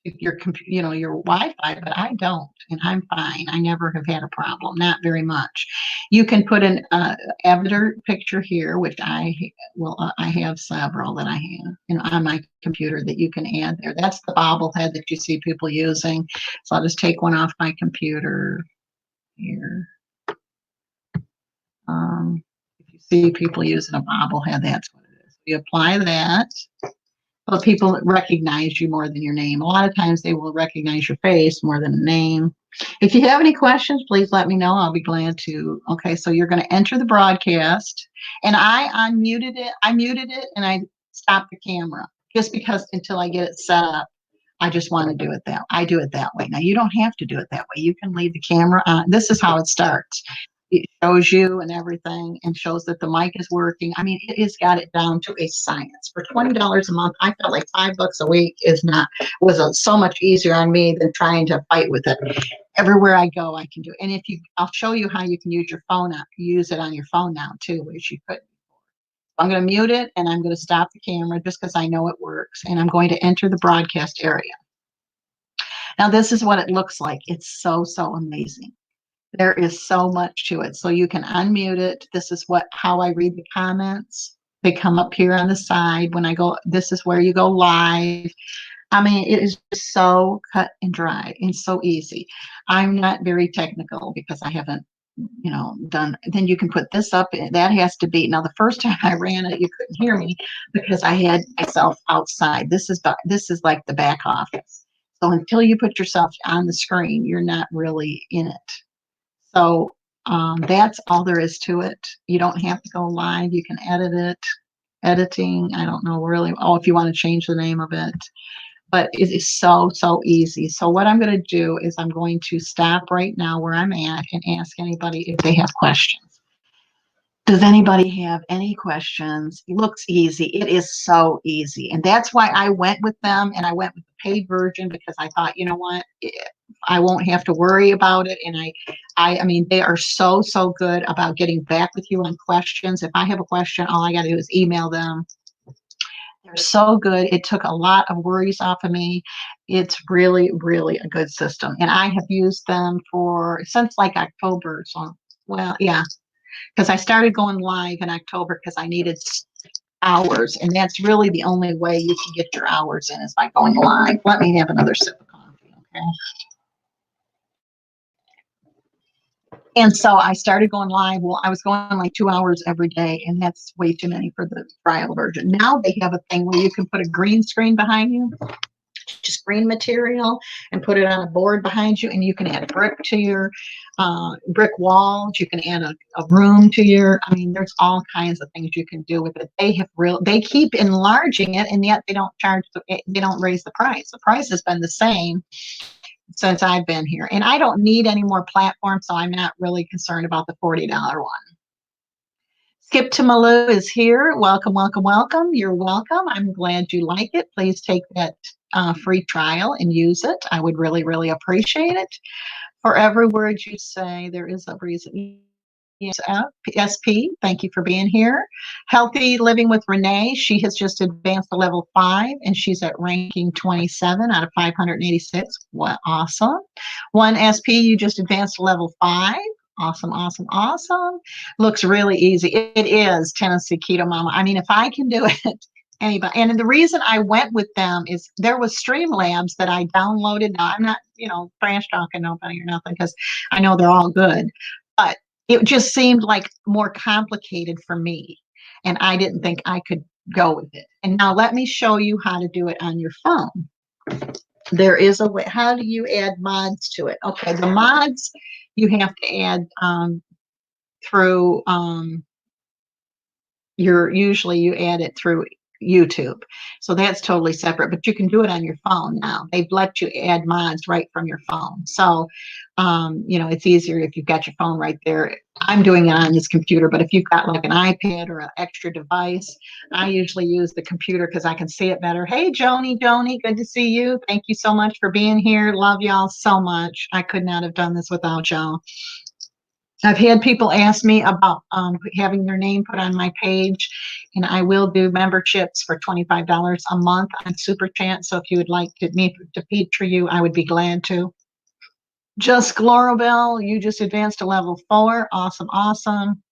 Wi-Fi, but I don't, and I'm fine. I never have had a problem, not very much. You can put an avatar picture here, which I have several that I have on my computer that you can add there. That's the bobblehead that you see people using. So I'll just take one off my computer here. If you see people using a bobblehead, that's what it is. You apply that. Well, people recognize you more than your name. A lot of times they will recognize your face more than a name. If you have any questions, please let me know. I'll be glad to. Okay, so you're going to enter the broadcast. And I unmuted it. I muted it and I stopped the camera just because until I get it set up, I just want to do it I do it that way. Now, you don't have to do it that way. You can leave the camera on. This is how it starts. It shows you and everything and shows that the mic is working. I mean, it has got it down to a science. For $20 a month, I felt like $5 a week was so much easier on me than trying to fight with it. Everywhere I go, I can do it. And I'll show you how you can use your phone use it on your phone now too, which you couldn't before. I'm going to mute it and I'm going to stop the camera just because I know it works. And I'm going to enter the broadcast area. Now, this is what it looks like. It's so, so amazing. There is so much to it. So you can unmute it. This is how I read the comments. They come up here on the side when I go. This is where you go live. I mean, it is just so cut and dry and so easy. I'm not very technical because I haven't, done. Then you can put this up. That has to be. Now, the first time I ran it, you couldn't hear me because I had myself outside. This is like the back office. So until you put yourself on the screen, you're not really in it. So that's all there is to it. You don't have to go live. You can edit it. Editing, I don't know really. Oh, if you want to change the name of it. But it is so, so easy. So what I'm going to do is I'm going to stop right now where I'm at and ask anybody if they have questions. Does anybody have any questions? It looks easy. It is so easy. And that's why I went with them and I went with the paid version because I thought, you know what? I won't have to worry about it. And I mean, they are so, so good about getting back with you on questions. If I have a question, all I got to do is email them. They're so good. It took a lot of worries off of me. It's really, really a good system. And I have used them since like October. So, well, yeah. Because I started going live in October because I needed hours. And that's really the only way you can get your hours in is by going live. Let me have another sip of coffee, okay? And so I started going live. Well, I was going like 2 hours every day, and that's way too many for the trial version. Now they have a thing where you can put a green screen behind you, just green material, and put it on a board behind you, and you can add brick to your brick walls. You can add a room to there's all kinds of things you can do with it. They keep enlarging it, and yet they don't raise the price. The price has been the same since I've been here. And I don't need any more platforms, so I'm not really concerned about the $40 one. Skip to Malou is here. Welcome, welcome, welcome. You're welcome. I'm glad you like it. Please take that free trial and use it. I would really, really appreciate it. For every word you say, there is a reason. Yes, SP, thank you for being here. Healthy Living with Renee, she has just advanced to level 5 and she's at ranking 27 out of 586. What awesome. One SP, you just advanced to level 5. Awesome, awesome, awesome. Looks really easy. It is Tennessee Keto Mama. I mean, if I can do it, anybody. And the reason I went with them is there was Streamlabs that I downloaded. Now I'm not, trash talking nobody or nothing because I know they're all good, but it just seemed like more complicated for me. And I didn't think I could go with it. And now let me show you how to do it on your phone. There is a way. How do you add mods to it? Okay, the mods you have to add through usually you add it through YouTube. So that's totally separate, but you can do it on your phone now. They've let you add mods right from your phone. So, it's easier if you've got your phone right there. I'm doing it on this computer, but if you've got like an iPad or an extra device, I usually use the computer because I can see it better. Hey, Joni, good to see you. Thank you so much for being here. Love y'all so much. I could not have done this without y'all. I've had people ask me about having their name put on my page, and I will do memberships for $25 a month on Super Chat. So if you would like me to feature you, I would be glad to. Just Glorabel, you just advanced to level 4. Awesome, awesome.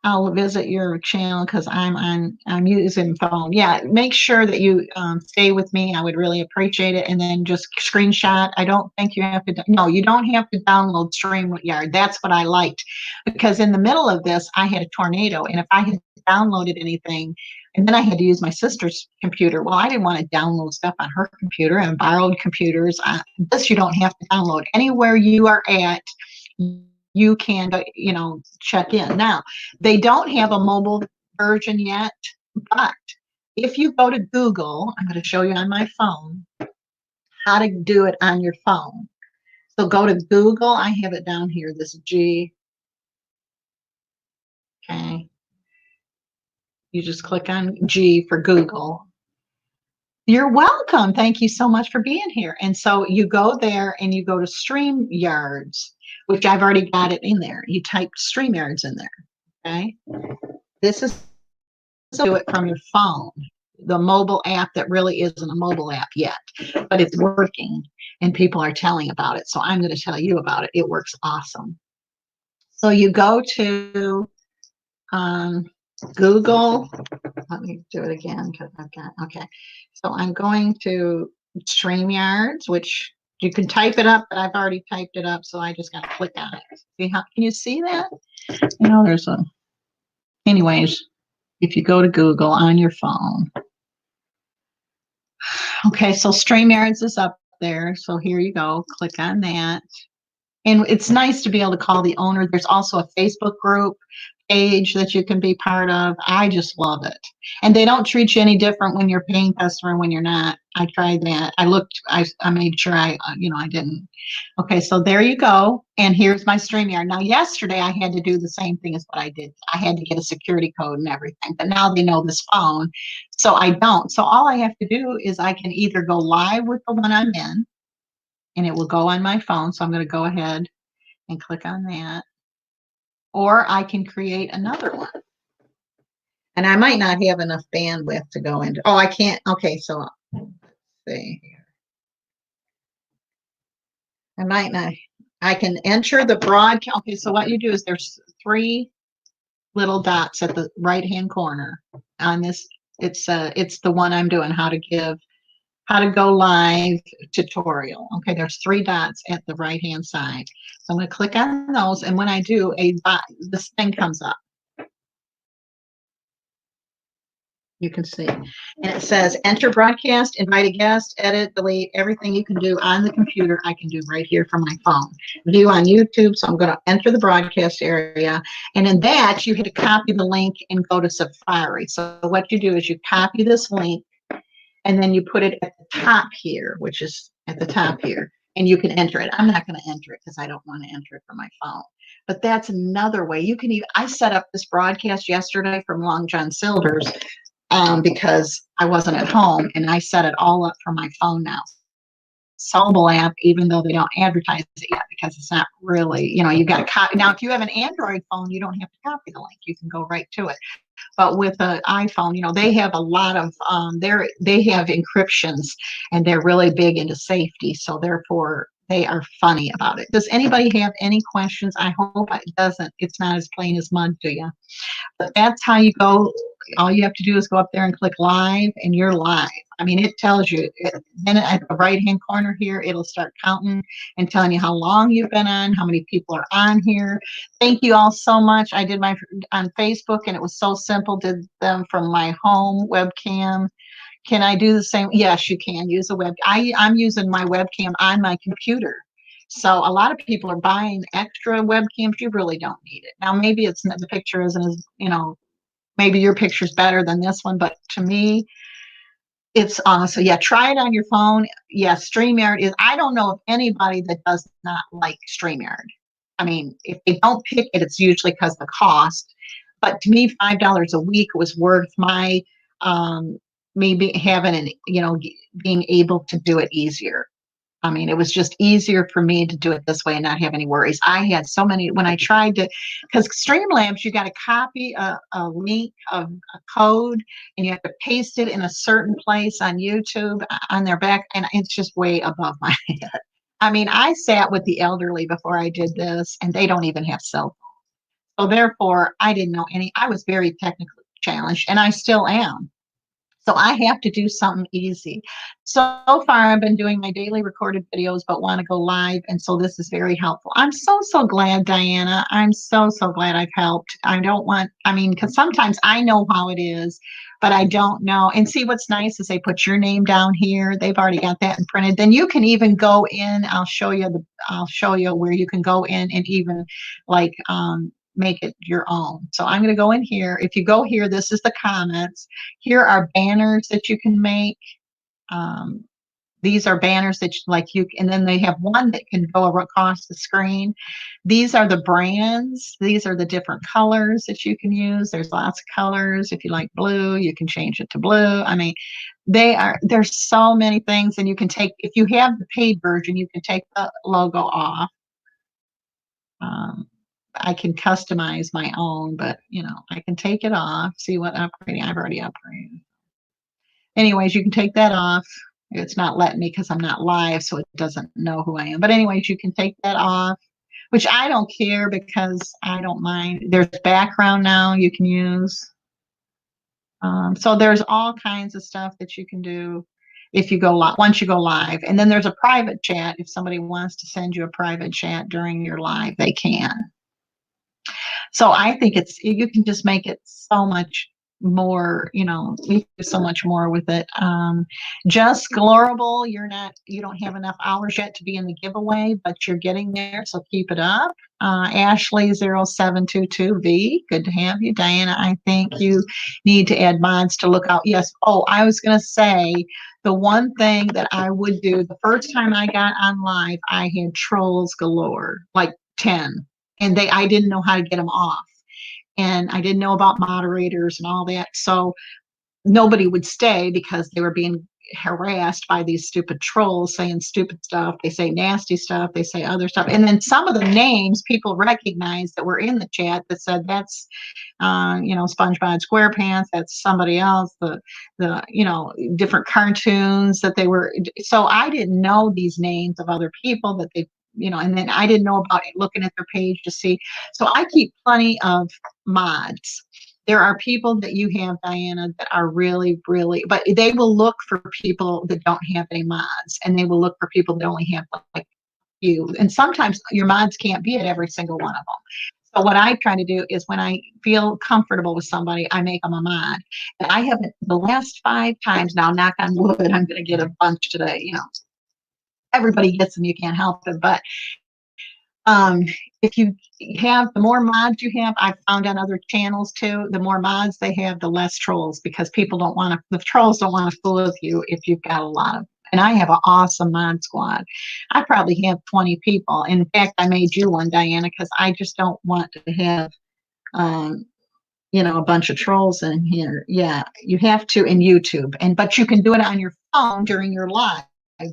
I'll visit your channel because I'm using phone. Yeah, make sure that you stay with me. I would really appreciate it. And then just screenshot. I don't think you have to. No, you don't have to download Streamyard. That's what I liked because in the middle of this, I had a tornado, and if I had downloaded anything, and then I had to use my sister's computer. Well, I didn't want to download stuff on her computer and borrowed computers. This you don't have to download. Anywhere you are at, you can, check in. Now, they don't have a mobile version yet, but if you go to Google, I'm going to show you on my phone how to do it on your phone. So go to Google. I have it down here, this G. Okay. You just click on G for Google. You're welcome. Thank you so much for being here. And so you go there and you go to Streamyards, which I've already got it in there. You type Streamyards in there. Okay. This is do it from your phone, the mobile app that really isn't a mobile app yet, but it's working and people are telling about it. So I'm going to tell you about it. It works awesome. So you go to Google. Let me do it again because I've got, okay. So I'm going to Streamyards, which you can type it up, but I've already typed it up. So I just got to click on it. See how, can you see that? There's anyways, if you go to Google on your phone. Okay, so Streamyards is up there. So here you go. Click on that. And it's nice to be able to call the owner. There's also a Facebook group page that you can be part of. I just love it. And they don't treat you any different when you're a paying customer and when you're not. I tried that. I made sure I didn't. Okay, so there you go. And here's my StreamYard. Now, yesterday I had to do the same thing as what I did. I had to get a security code and everything, but now they know this phone. So I don't. So all I have to do is I can either go live with the one I'm in, and it will go on my phone. So I'm going to go ahead and click on that. Or I can create another one. And I might not have enough bandwidth to go into. Oh, I can't. Okay, so let's see here. I might not. I can enter the broadcast. Okay, so what you do is there's 3 little dots at the right-hand corner on this. It's the one I'm doing, how to go live tutorial. Okay, there's 3 dots at the right-hand side. So I'm going to click on those, and when I do, this thing comes up. You can see, and it says enter broadcast, invite a guest, edit, delete, everything you can do on the computer, I can do right here from my phone. View on YouTube, so I'm going to enter the broadcast area, and in that, you hit to copy the link and go to Safari. So what you do is you copy this link, and then you put it at the top here, which is at the top here, and you can enter it. I'm not going to enter it because I don't want to enter it from my phone. But that's another way you can even. I set up this broadcast yesterday from Long John Silver's because I wasn't at home, and I set it all up from my phone now. Mobile app, even though they don't advertise it yet because it's not really, you got to copy. Now, if you have an Android phone, you don't have to copy the link. You can go right to it. But with an iPhone, they have a lot of, they have encryptions, and they're really big into safety. So therefore, they are funny about it. Does anybody have any questions? I hope it's not as plain as mud to you. But that's how you go. All you have to do is go up there and click live, and you're live. I mean, it tells you. Then at the right-hand corner here, it'll start counting and telling you how long you've been on, how many people are on here. Thank you all so much. I did my on Facebook, and it was so simple. Did them from my home webcam. Can I do the same? Yes, you can use a web. I'm using my webcam on my computer. So a lot of people are buying extra webcams. You really don't need it. Now, maybe the picture isn't as, maybe your picture's better than this one, but to me, it's so yeah, try it on your phone. Yes, StreamYard is, I don't know of anybody that does not like StreamYard. I mean, if they don't pick it, it's usually because of the cost. But to me, $5 a week was worth my maybe having being able to do it easier. I mean, it was just easier for me to do it this way and not have any worries. I had so many when I tried to, because Streamlabs, you got to copy a link of a code, and you have to paste it in a certain place on YouTube on their back, and it's just way above my head. I mean, I sat with the elderly before I did this, and they don't even have cell phones. So therefore, I didn't know I was very technically challenged, and I still am. So I have to do something easy. So far, I've been doing my daily recorded videos, but want to go live. And so this is very helpful. I'm so glad, Diana. I'm so glad I've helped. Because sometimes I know how it is, but I don't know. And see, what's nice is they put your name down here. They've already got that printed. Then you can even go in. I'll show you where you can go in and even make it your own. So I'm going to go in here. If you go here, this is the comments. Here are banners that you can make. These are banners that and then they have one that can go across the screen. These are the brands. These are the different colors that you can use. There's lots of colors. If you like blue, you can change it to blue. I mean, there's so many things, and you can if you have the paid version, you can take the logo off. I can customize my own, but I can take it off. See what upgrading? I've already upgraded. Anyways, you can take that off. It's not letting me because I'm not live, so it doesn't know who I am. But anyways, you can take that off, which I don't care because I don't mind. There's background now you can use. So there's all kinds of stuff that you can do if you go once you go live. And then there's a private chat. If somebody wants to send you a private chat during your live, they can. So I think you can just make it so much more, you can do so much more with it. Just Glorable, you don't have enough hours yet to be in the giveaway, but you're getting there, so keep it up. Ashley0722V, good to have you. Diana, I think you need to add mods to look out. Yes. Oh, I was going to say, the one thing that I would do, the first time I got on live, I had trolls galore, like 10. And I didn't know how to get them off. And I didn't know about moderators and all that. So nobody would stay because they were being harassed by these stupid trolls saying stupid stuff. They say nasty stuff. They say other stuff. And then some of the names people recognized that were in the chat that said that's, SpongeBob SquarePants, that's somebody else, the different cartoons that they were. So I didn't know these names of other people that they, and then I didn't know about looking at their page to see. So I keep plenty of mods. There are people that you have, Diana, that are really, really, but they will look for people that don't have any mods, and they will look for people that only have like you. And sometimes your mods can't be at every single one of them. So what I try to do is when I feel comfortable with somebody, I make them a mod. And I haven't, the last 5 times now, knock on wood, I'm going to get a bunch today, everybody gets them, you can't help it. But if you have, the more mods you have, I've found on other channels too, the more mods they have, the less trolls, because the trolls don't want to fool with you if you've got a lot of And I have an awesome mod squad. I probably have 20 people. In fact, I made you one, Diana, because I just don't want to have, um, a bunch of trolls in here. Yeah, you have to in YouTube, but you can do it on your phone during your live.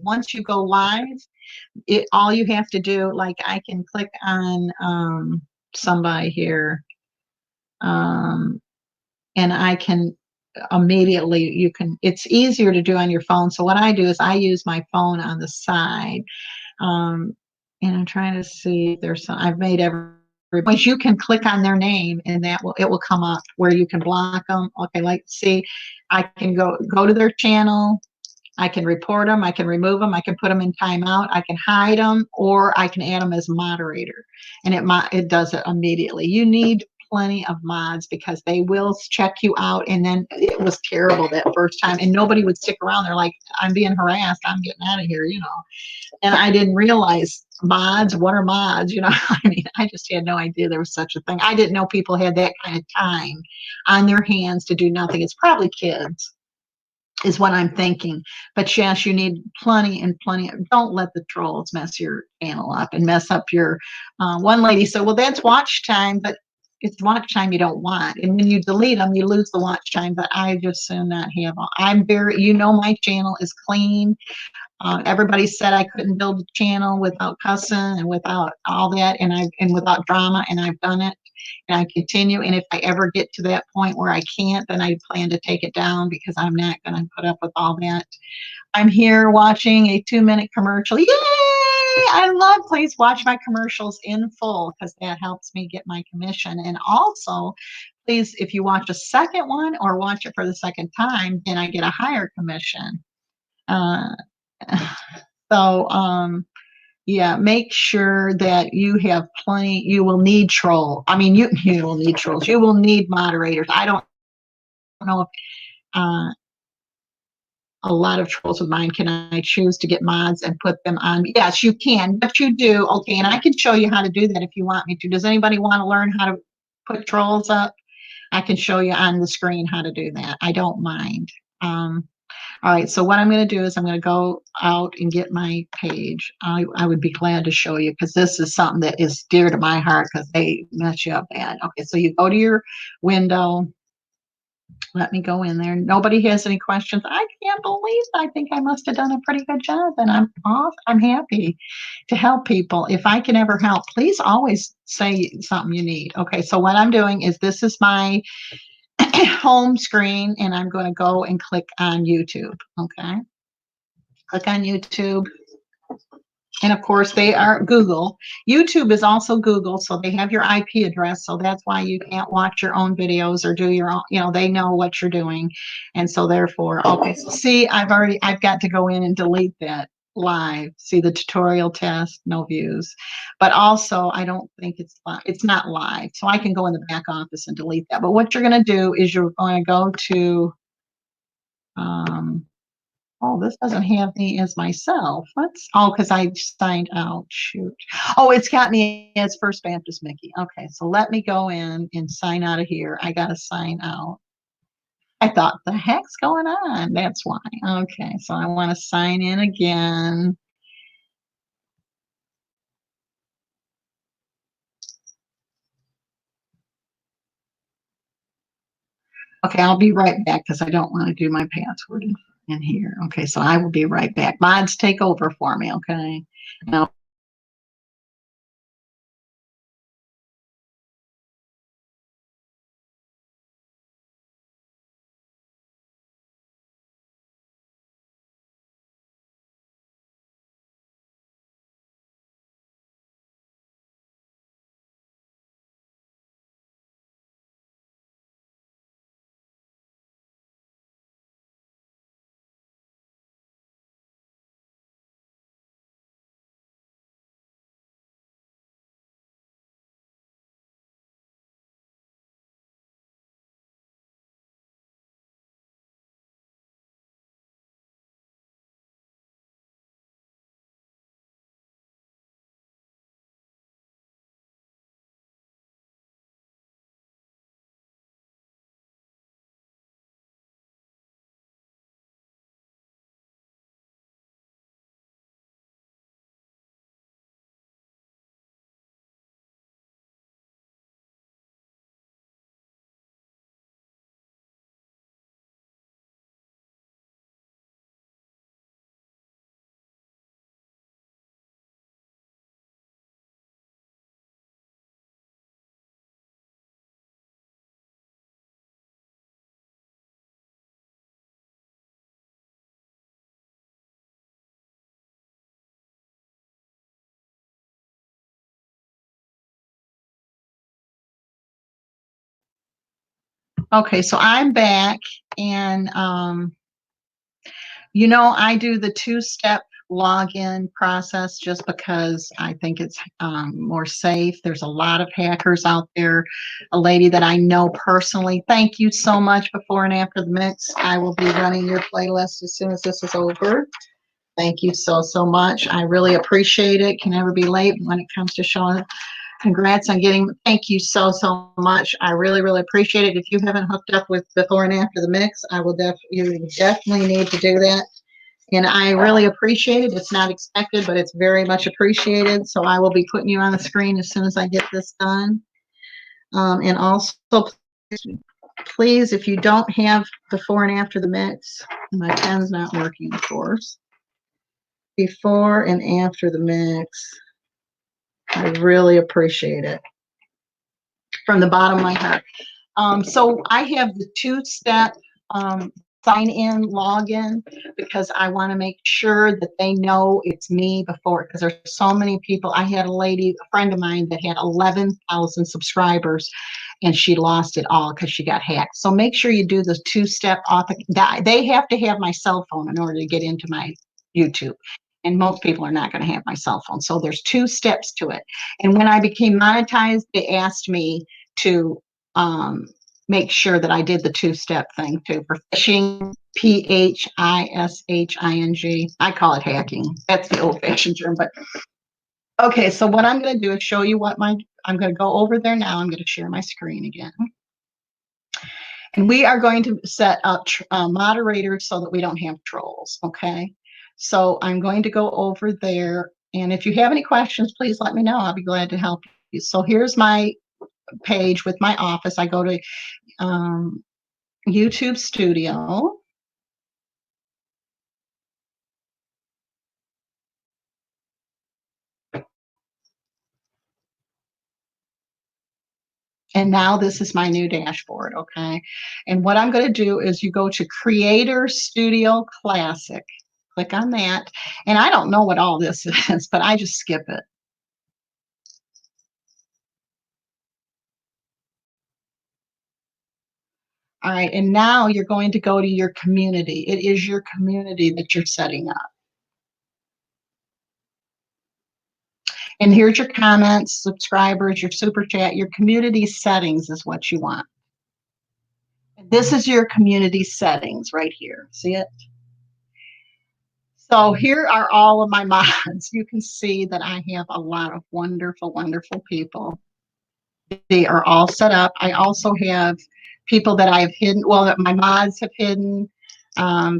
Once you go live, all you have to do, like I can click on somebody here, um, and I can immediately, it's easier to do on your phone. So what I do is I use my phone on the side. Um, and I'm trying to see if there's some, I've made once you can click on their name and it will come up where you can block them. Okay, like see, I can go to their channel. I can report them. I can remove them. I can put them in timeout. I can hide them, or I can add them as moderator, and it does it immediately. You need plenty of mods because they will check you out. And then it was terrible that first time, and nobody would stick around. They're like, "I'm being harassed. I'm getting out of here." And I didn't realize mods. What are mods? I mean, I just had no idea there was such a thing. I didn't know people had that kind of time on their hands to do nothing. It's probably kids is what I'm thinking. But yes, you need plenty and plenty. Don't let the trolls mess your channel up and mess up your. One lady said, "Well, that's watch time, but it's watch time you don't want. And when you delete them, you lose the watch time." But I just soon not have. I'm very, my channel is clean. Everybody said I couldn't build a channel without cussing and without all that, and without drama, and I've done it, and I continue. And if I ever get to that point where I can't, then I plan to take it down because I'm not going to put up with all that. I'm here watching a 2-minute commercial. Yay! I love. Please watch my commercials in full because that helps me get my commission. And also, please, if you watch a second one or watch it for the second time, then I get a higher commission. Uh, So, yeah, make sure that you have plenty. You will need troll. I mean, you will need trolls. You will need moderators. I don't know if uh, a lot of trolls of mine. Can I choose to get mods and put them on? Yes, you can, but you do. Okay, and I can show you how to do that if you want me to. Does anybody want to learn how to put trolls up? I can show you on the screen how to do that. I don't mind. All right, so what I'm going to do is I'm going to go out and get my page. I would be glad to show you because this is something that is dear to my heart because they mess you up bad. Okay, so you go to your window. Let me go in there. Nobody has any questions. I can't believe I think I must have done a pretty good job, and I'm off. I'm happy to help people. If I can ever help, please always say something you need. Okay, so what I'm doing is this is my home screen, and I'm going to go and click on YouTube. Okay. Click on YouTube. And of course, they are Google. YouTube is also Google, so they have your IP address. So that's why you can't watch your own videos or do your own, they know what you're doing. And so therefore, okay, so see, I've got to go in and delete that live. See the tutorial test, no views. But also, I don't think it's live. It's not live. So I can go in the back office and delete that. But what you're going to do is you're going to go to, oh, this doesn't have me as myself. Because I signed out. Shoot. Oh, it's got me as First Baptist Mickey. Okay, so let me go in and sign out of here. I got to sign out. I thought, the heck's going on? That's why. Okay, so I want to sign in again. Okay, I'll be right back because I don't want to do my password in here. Okay, so I will be right back. Mods, take over for me, okay? Now, Okay, so I'm back, and you know, I do the two-step login process just because I think it's more safe. There's a lot of hackers out there. A lady that I know personally, thank you so much. Before and after the mix, I will be running your playlist as soon as this is over. Thank you so, so much. I really appreciate it. Can never be late when it comes to showing. Congrats on getting, thank you so, so much. I really, really appreciate it. If you haven't hooked up with before and after the mix, you definitely need to do that. And I really appreciate it. It's not expected, but it's very much appreciated. So I will be putting you on the screen as soon as I get this done. And also, please, if you don't have before and after the mix, my pen's not working, of course. Before and after the mix, I really appreciate it from the bottom of my heart. So I have the two-step sign in, login, because I want to make sure that they know it's me before, because there's so many people. I had a friend of mine that had 11,000 subscribers, and she lost it all because she got hacked. So make sure you do the two-step authentication. They have to have my cell phone in order to get into my YouTube. And most people are not going to have my cell phone. So there's two steps to it. And when I became monetized, they asked me to make sure that I did the two-step thing too for phishing, phishing. I call it hacking. That's the old-fashioned term. But okay, so what I'm going to do is show you I'm going to go over there now. I'm going to share my screen again. And we are going to set up moderators so that we don't have trolls, okay? So I'm going to go over there. And if you have any questions, please let me know. I'll be glad to help you. So here's my page with my office. I go to YouTube Studio. And now this is my new dashboard, okay? And what I'm going to do is you go to Creator Studio Classic. Click on that. And I don't know what all this is, but I just skip it. All right, and now you're going to go to your community. It is your community that you're setting up. And here's your comments, subscribers, your super chat, your community settings is what you want. This is your community settings right here. See it? So here are all of my mods. You can see that I have a lot of wonderful, wonderful people. They are all set up. I also have people that I've hidden, well, that my mods have hidden,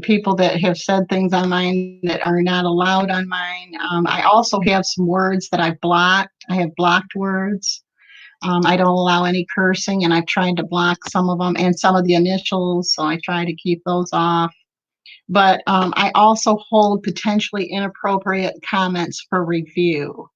people that have said things on mine that are not allowed on mine. I also have some words that I've blocked. I have blocked words. I don't allow any cursing, and I've tried to block some of them and some of the initials, so I try to keep those off. But I also hold potentially inappropriate comments for review.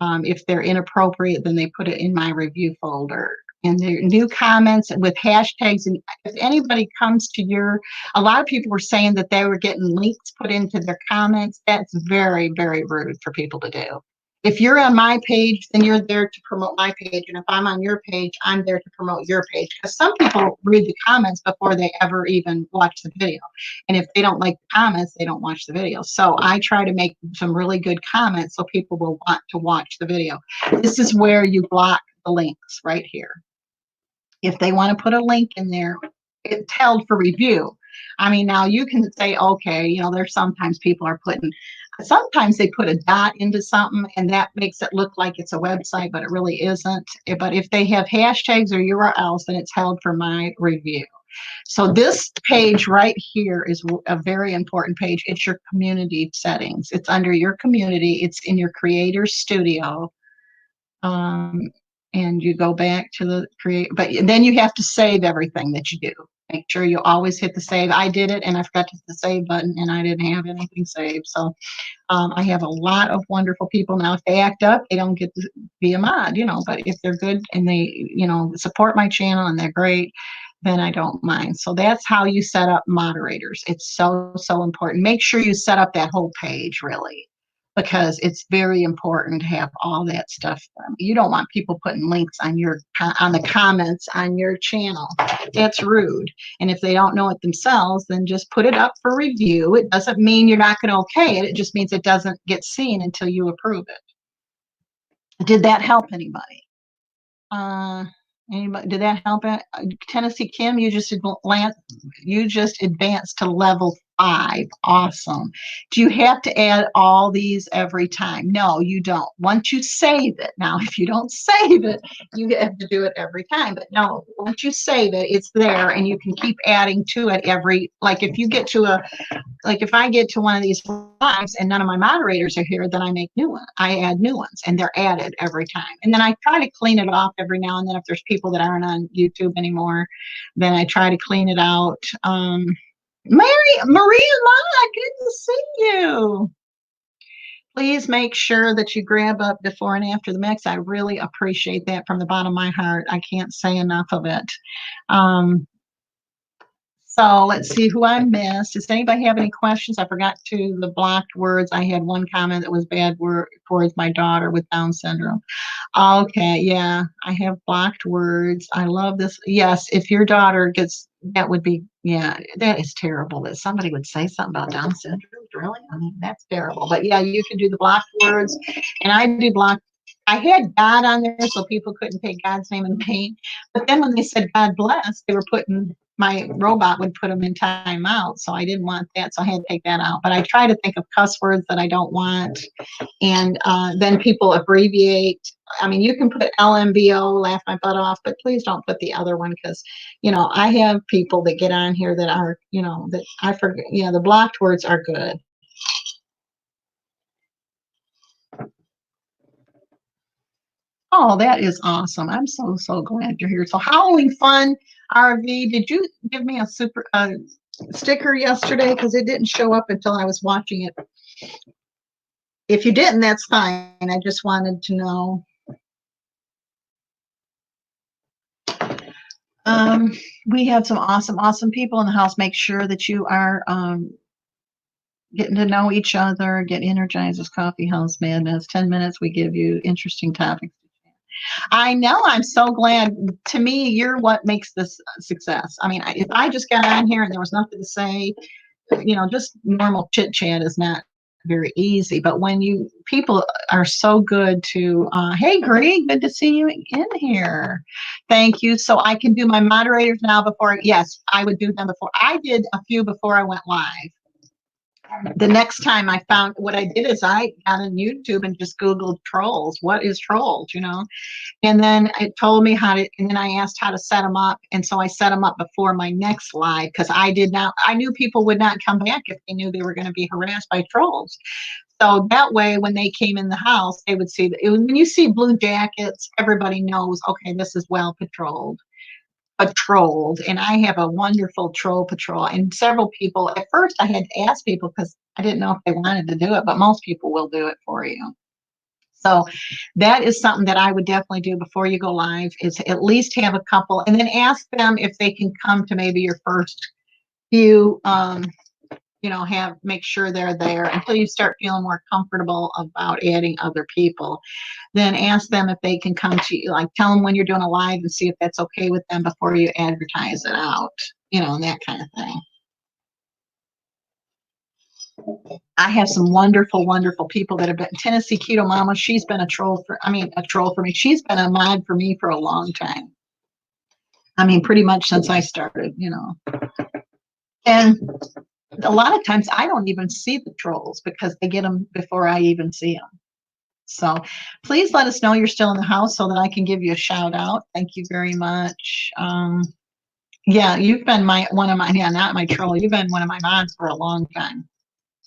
If they're inappropriate, then they put it in my review folder. And the new comments with hashtags, and if anybody comes to a lot of people were saying that they were getting links put into their comments. That's very, very rude for people to do. If you're on my page, then you're there to promote my page. And if I'm on your page, I'm there to promote your page. Because some people read the comments before they ever even watch the video. And if they don't like the comments, they don't watch the video. So I try to make some really good comments so people will want to watch the video. This is where you block the links right here. If they want to put a link in there, it's held for review. I mean, now you can say, okay, you know, there's sometimes people are sometimes they put a dot into something and that makes it look like it's a website, but it really isn't. But if they have hashtags or URLs, then it's held for my review. So this page right here is a very important page. It's your community settings. It's under your community. It's in your creator studio. And you go back to the but then you have to save everything that you do. Make sure you always hit the save. I did it and I forgot to hit the save button and I didn't have anything saved. So I have a lot of wonderful people now. If they act up, they don't get to be a mod, you know, but if they're good and they, you know, support my channel and they're great, then I don't mind. So that's how you set up moderators. It's so, so important. Make sure you set up that whole page, really. because it's very important to have all that stuff. You don't want people putting links on the comments on your channel. That's rude. And if they don't know it themselves, then just put it up for review. It doesn't mean you're not going to okay it. It just means it doesn't get seen until you approve it. Did that help anybody? Anybody? Did that help? Tennessee Kim, you just advanced to level 5. Awesome. Do you have to add all these every time? No, you don't. Once you save it, now if you don't save it, you have to do it every time. But no, once you save it, it's there, and you can keep adding to it like if you get to if I get to one of these lives and none of my moderators are here, then I make new ones. I add new ones, and they're added every time. And then I try to clean it off every now and then. If there's people that aren't on YouTube anymore, then I try to clean it out. Maria Ma, good to see you. Please make sure that you grab up before and after the mix. I really appreciate that from the bottom of my heart. I can't say enough of it. So let's see who I missed. Does anybody have any questions? I forgot the blocked words. I had one comment that was bad word towards my daughter with Down syndrome. Okay, yeah, I have blocked words. I love this. Yes, if your daughter gets, that would be, yeah, that is terrible that somebody would say something about Down syndrome. Really? I mean, that's terrible. But yeah, you can do the blocked words, and I do block. I had God on there so people couldn't take God's name in vain. But then when they said God bless, they were my robot would put them in timeout. So I didn't want that. So I had to take that out. But I try to think of cuss words that I don't want. And then people abbreviate. I mean, you can put LMBO, laugh my butt off, but please don't put the other one because, I have people that get on here that are, that I forget, the blocked words are good. Oh, that is awesome. I'm so, so glad you're here. So Halloween fun, RV, did you give me a super sticker yesterday? Because it didn't show up until I was watching it. If you didn't, that's fine. I just wanted to know. We have some awesome, awesome people in the house. Make sure that you are getting to know each other, get energized as Coffee House Madness. 10 minutes, we give you interesting topics. I know. I'm so glad. To me, you're what makes this a success. I mean, if I just got on here and there was nothing to say, just normal chit chat is not very easy. But when people are so good to, hey, Greg, good to see you in here. Thank you. So I can do my moderators now yes, I would do them before. I did a few before I went live. The next time I found what I did is I got on YouTube and just Googled trolls. What is trolls, And then it told me and then I asked how to set them up. And so I set them up before my next live because I knew people would not come back if they knew they were going to be harassed by trolls. So that way, when they came in the house, they would see when you see blue jackets, everybody knows, okay, this is well patrolled. And I have a wonderful troll patrol, and several people. At first I had to ask people because I didn't know if they wanted to do it, but most people will do it for you. So that is something that I would definitely do before you go live, is at least have a couple and then ask them if they can come to maybe your first few, make sure they're there until you start feeling more comfortable about adding other people. Then ask them if they can come to you, like tell them when you're doing a live and see if that's okay with them before you advertise it out, and that kind of thing. I have some wonderful, wonderful people that have been Tennessee Keto Mama. She's been a troll for me. She's been a mod for me for a long time. I mean, pretty much since I started, And a lot of times I don't even see the trolls because they get them before I even see them. So please let us know you're still in the house so that I can give you a shout out. Thank you very much. Yeah, you've been not my troll. You've been one of my mods for a long time.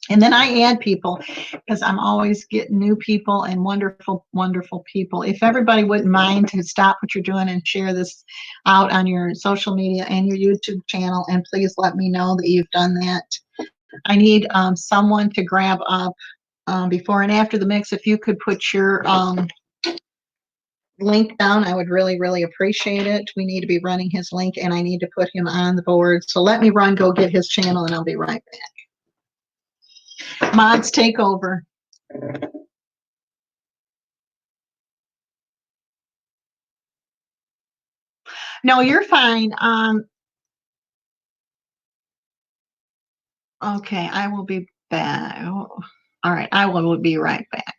And then I add people because I'm always getting new people and wonderful, wonderful people. If everybody wouldn't mind to stop what you're doing and share this out on your social media and your YouTube channel, and please let me know that you've done that. I need someone to grab up before and after the mix. If you could put your link down, I would really, really appreciate it. We need to be running his link, and I need to put him on the board. So let me go get his channel, and I'll be right back. Mods, take over. No, you're fine. Okay, I will be back. Oh, all right, I will be right back.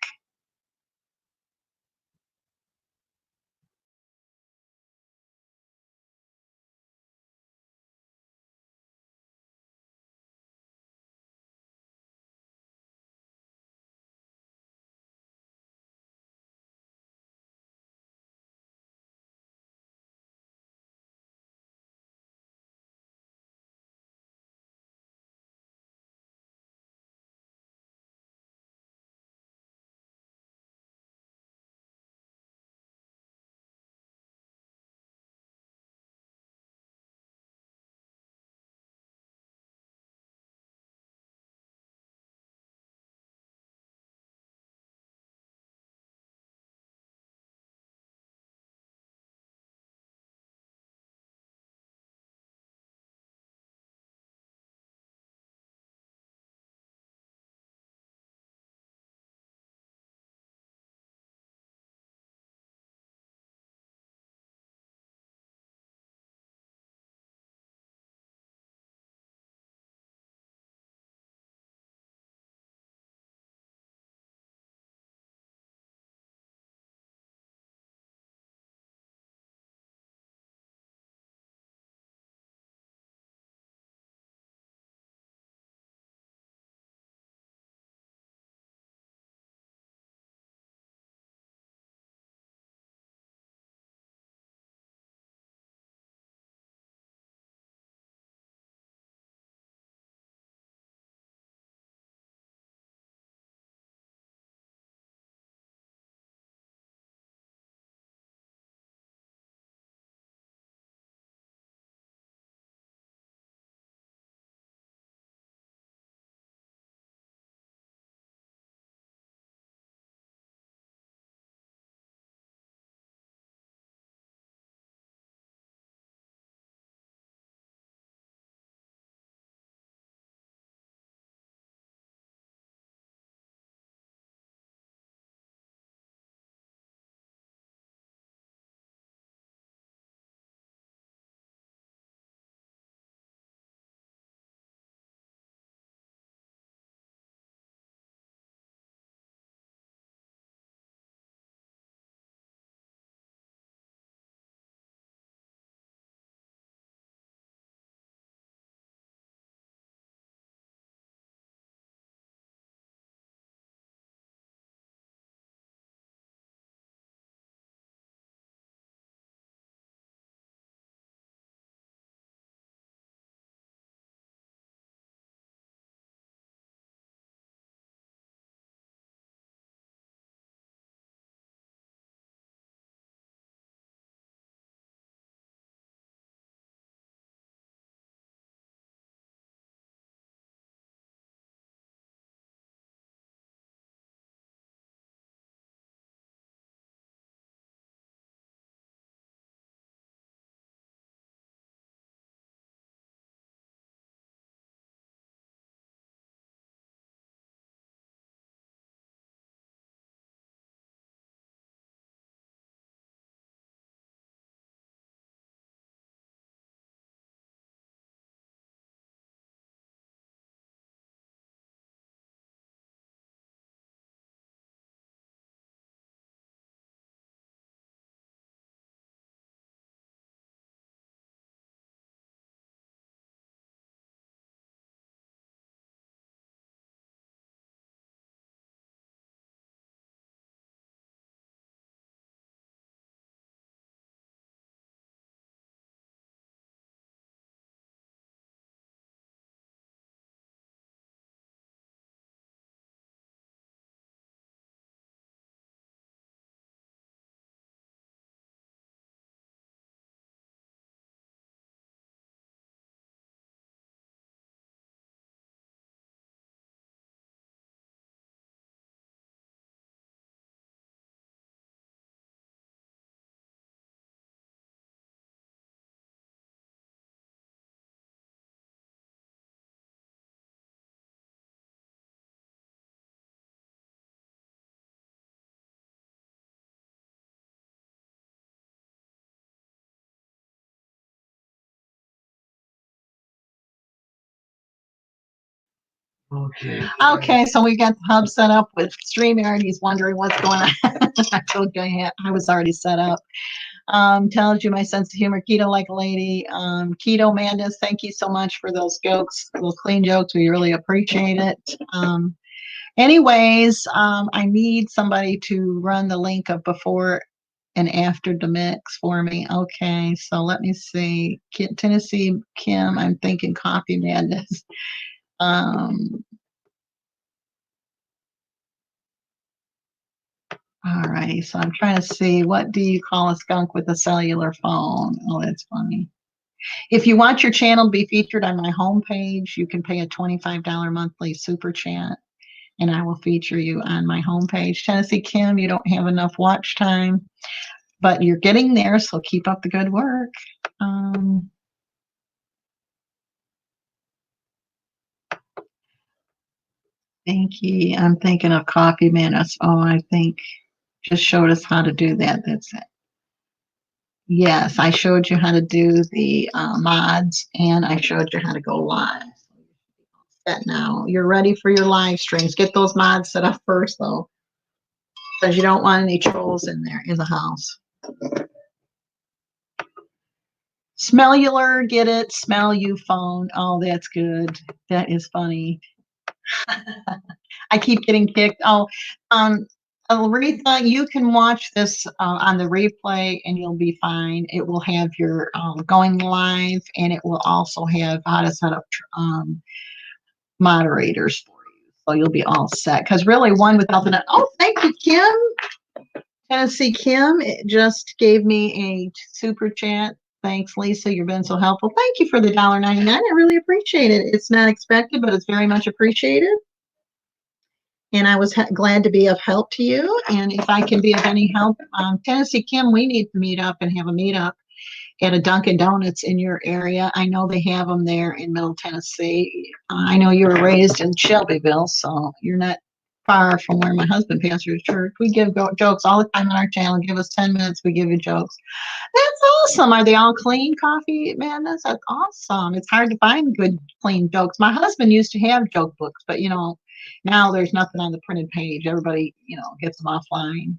Okay. Okay, so we got the hub set up with Streamyard. He's wondering what's going on. I told you I was already set up. Tells you my sense of humor. Keto like a lady. Keto Madness, thank you so much for those jokes, those clean jokes. We really appreciate it. Anyways, I need somebody to run the link of before and after the mix for me. Okay, so let me see. Tennessee Kim, I'm thinking Coffee Madness. All righty, so I'm trying to see, what do you call a skunk with a cellular phone? Oh, that's funny. If you want your channel to be featured on my homepage, you can pay a $25 monthly super chat, and I will feature you on my homepage. Tennessee Kim, you don't have enough watch time, but you're getting there, so keep up the good work. Thank you. I'm thinking of Coffee Menace. Oh, I think just showed us how to do that. That's it. Yes, I showed you how to do the mods, and I showed you how to go live. That now you're ready for your live streams. Get those mods set up first, though, because you don't want any trolls in there in the house. Smellular, get it? Smell you phone. Oh, that's good. That is funny. I keep getting kicked. Oh, Aretha, you can watch this on the replay and you'll be fine. It will have your going live, and it will also have how to set up moderators for you. So you'll be all set. Because really, one without the. Oh, thank you, Kim. Tennessee Kim just gave me a super chat. Thanks, Lisa. You've been so helpful. Thank you for the $1.99. I really appreciate it. It's not expected, but it's very much appreciated. And I was glad to be of help to you. And if I can be of any help, Tennessee Kim, we need to meet up and have a meetup at a Dunkin' Donuts in your area. I know they have them there in Middle Tennessee. I know you were raised in Shelbyville, so you're not far from where my husband pastors church. We give jokes all the time on our channel. Give us 10 minutes, we give you jokes. That's awesome. Are they all clean, Coffee Madness? That's awesome. It's hard to find good, clean jokes. My husband used to have joke books, but now there's nothing on the printed page. Everybody, gets them offline.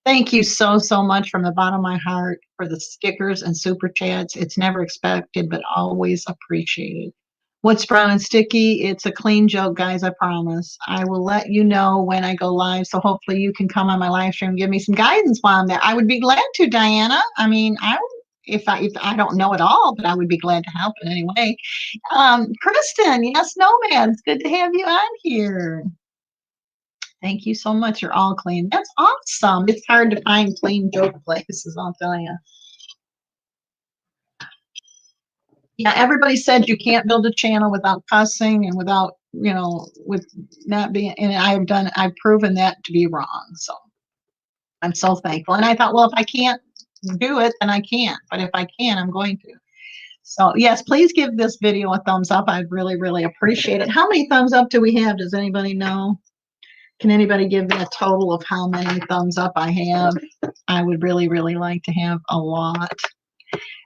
Thank you so, so much from the bottom of my heart for the stickers and super chats. It's never expected, but always appreciated. What's brown and sticky? It's a clean joke, guys. I promise. I will let you know when I go live. So hopefully you can come on my live stream and give me some guidance while I'm there. I would be glad to, Diana. I mean, if I don't know it all, but I would be glad to help in any way. Kristen, yes, Nomad. It's good to have you on here. Thank you so much. You're all clean. That's awesome. It's hard to find clean joke places, I'll tell you. Yeah, everybody said you can't build a channel without cussing and without, with not being, and I've proven that to be wrong. So I'm so thankful. And I thought, well, if I can't do it, then I can't. But if I can, I'm going to. So yes, please give this video a thumbs up. I'd really, really appreciate it. How many thumbs up do we have? Does anybody know? Can anybody give me a total of how many thumbs up I have? I would really, really like to have a lot.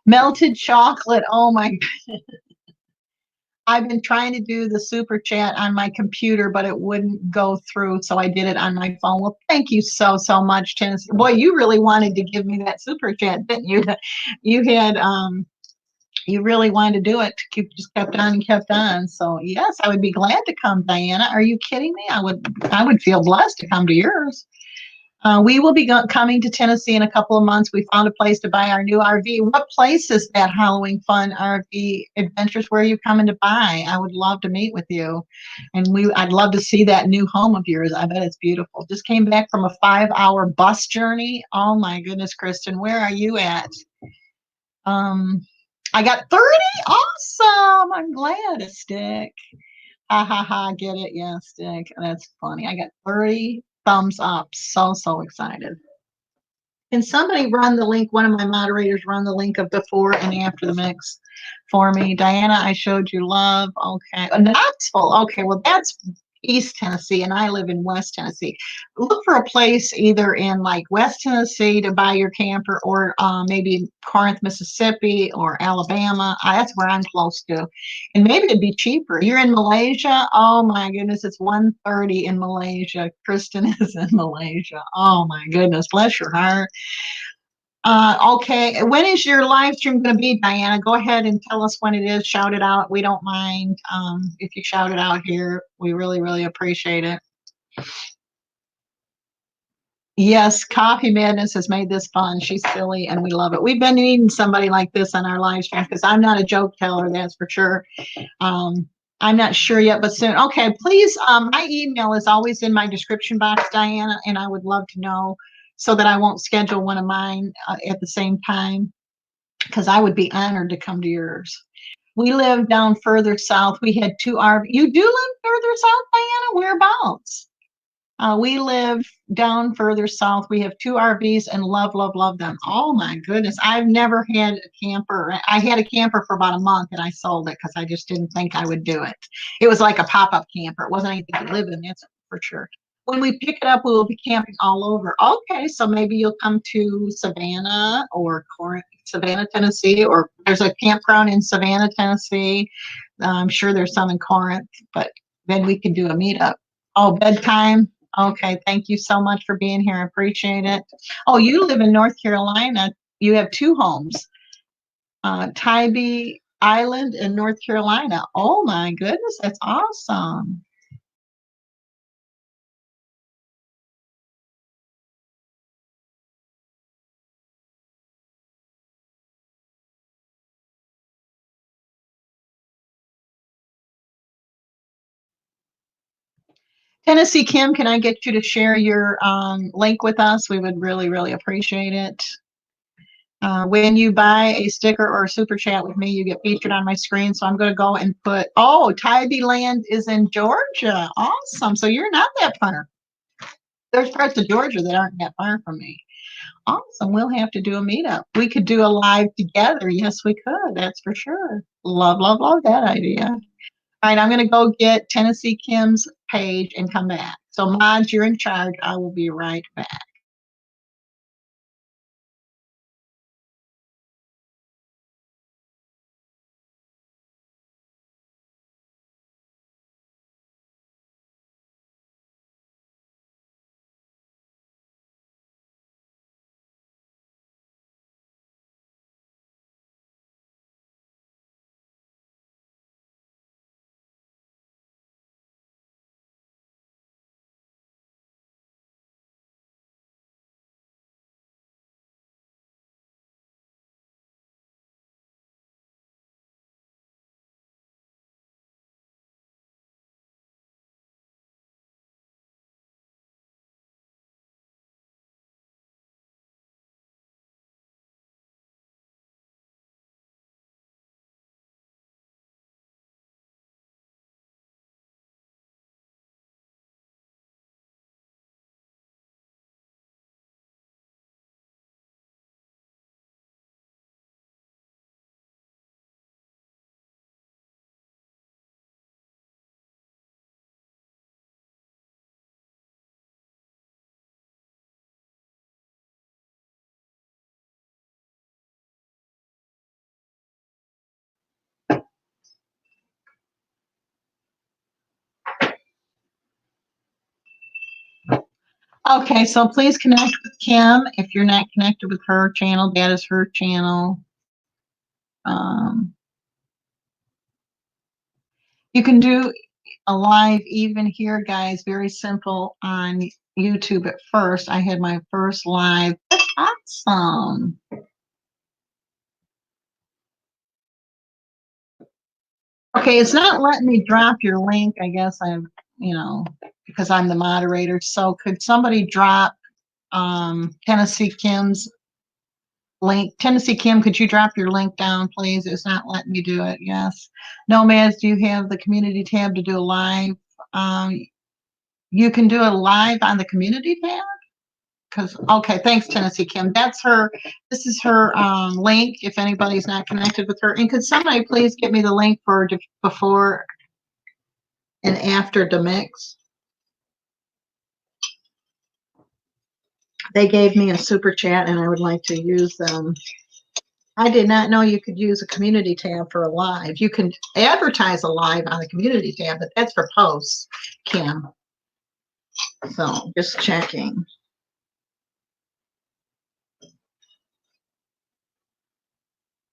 Melted chocolate. Oh my goodness. I've been trying to do the super chat on my computer, but it wouldn't go through. So I did it on my phone. Well, thank you so, so much, Tennessee. Boy, you really wanted to give me that super chat, didn't you? You really wanted to do it. Just kept on and kept on. So yes, I would be glad to come, Diana. Are you kidding me? I would feel blessed to come to yours. We will be coming to Tennessee in a couple of months. We found a place to buy our new RV. What place is that Halloween Fun RV Adventures? Where are you coming to buy? I would love to meet with you. And I'd love to see that new home of yours. I bet it's beautiful. Just came back from a 5-hour bus journey. Oh my goodness, Kristen, where are you at? I got 30. Awesome. I'm glad, a stick. Ha ha ha. Get it? Yeah, stick. That's funny. I got 30 thumbs up. So, so excited. Can somebody run the link? One of my moderators run the link of before and after the mix for me. Diana, I showed you love. Okay. Knoxville. Okay. Well, that's East Tennessee, and I live in West Tennessee. Look for a place either in like West Tennessee to buy your camper, or maybe Corinth, Mississippi, or Alabama. That's where I'm close to, and maybe it'd be cheaper. You're in Malaysia. Oh my goodness, it's 1:30 in Malaysia. Kristen is in Malaysia. Oh my goodness, bless your heart. Okay, when is your live stream going to be, Diana? Go ahead and tell us when it is. Shout it out. We don't mind if you shout it out here. We really, really appreciate it. Yes, Coffee Madness has made this fun. She's silly, and we love it. We've been needing somebody like this on our live stream because I'm not a joke teller, that's for sure. I'm not sure yet, but soon. Okay, please. My email is always in my description box, Diana, and I would love to know so that I won't schedule one of mine at the same time, because I would be honored to come to yours. We live down further south. We had two RV. You do live further south, Diana? Whereabouts? We live down further south. We have two RVs and love, love, love them. Oh my goodness. I've never had a camper. I had a camper for about a month and I sold it because I just didn't think I would do it. It was like a pop-up camper. It wasn't anything to live in, that's for sure. When we pick it up, we will be camping all over. Okay, so maybe you'll come to Savannah or Corinth, Savannah, Tennessee, or there's a campground in Savannah, Tennessee. I'm sure there's some in Corinth, but then we can do a meetup. Oh, bedtime. Okay, thank you so much for being here. I appreciate it. Oh, you live in North Carolina. You have two homes, Tybee Island in North Carolina. Oh my goodness, that's awesome. Tennessee Kim, can I get you to share your link with us? We would really, really appreciate it. When you buy a sticker or a super chat with me, you get featured on my screen. So I'm going to go and put, oh, Tybee Land is in Georgia. Awesome. So you're not that far. There's parts of Georgia that aren't that far from me. Awesome. We'll have to do a meetup. We could do a live together. Yes, we could. That's for sure. Love, love, love that idea. All right, I'm going to go get Tennessee Kim's page and come back. So, mods, you're in charge. I will be right back. Okay, so please connect with Kim. If you're not connected with her channel, that is her channel. You can do a live even here, guys. Very simple on YouTube at first. I had my first live. That's awesome. Okay, it's not letting me drop your link. I guess I'm, because I'm the moderator. So could somebody drop Tennessee Kim's link? Tennessee Kim, could you drop your link down, please? It's not letting me do it. Yes. Nomads, do you have the community tab to do a live? You can do a live on the community tab? Okay, thanks, Tennessee Kim. This is her link if anybody's not connected with her. And could somebody please get me the link for before? and after the mix, they gave me a super chat and I would like to use them. I did not know you could use a community tab for a live. You can advertise a live on the community tab, but that's for posts, Kim. So just checking.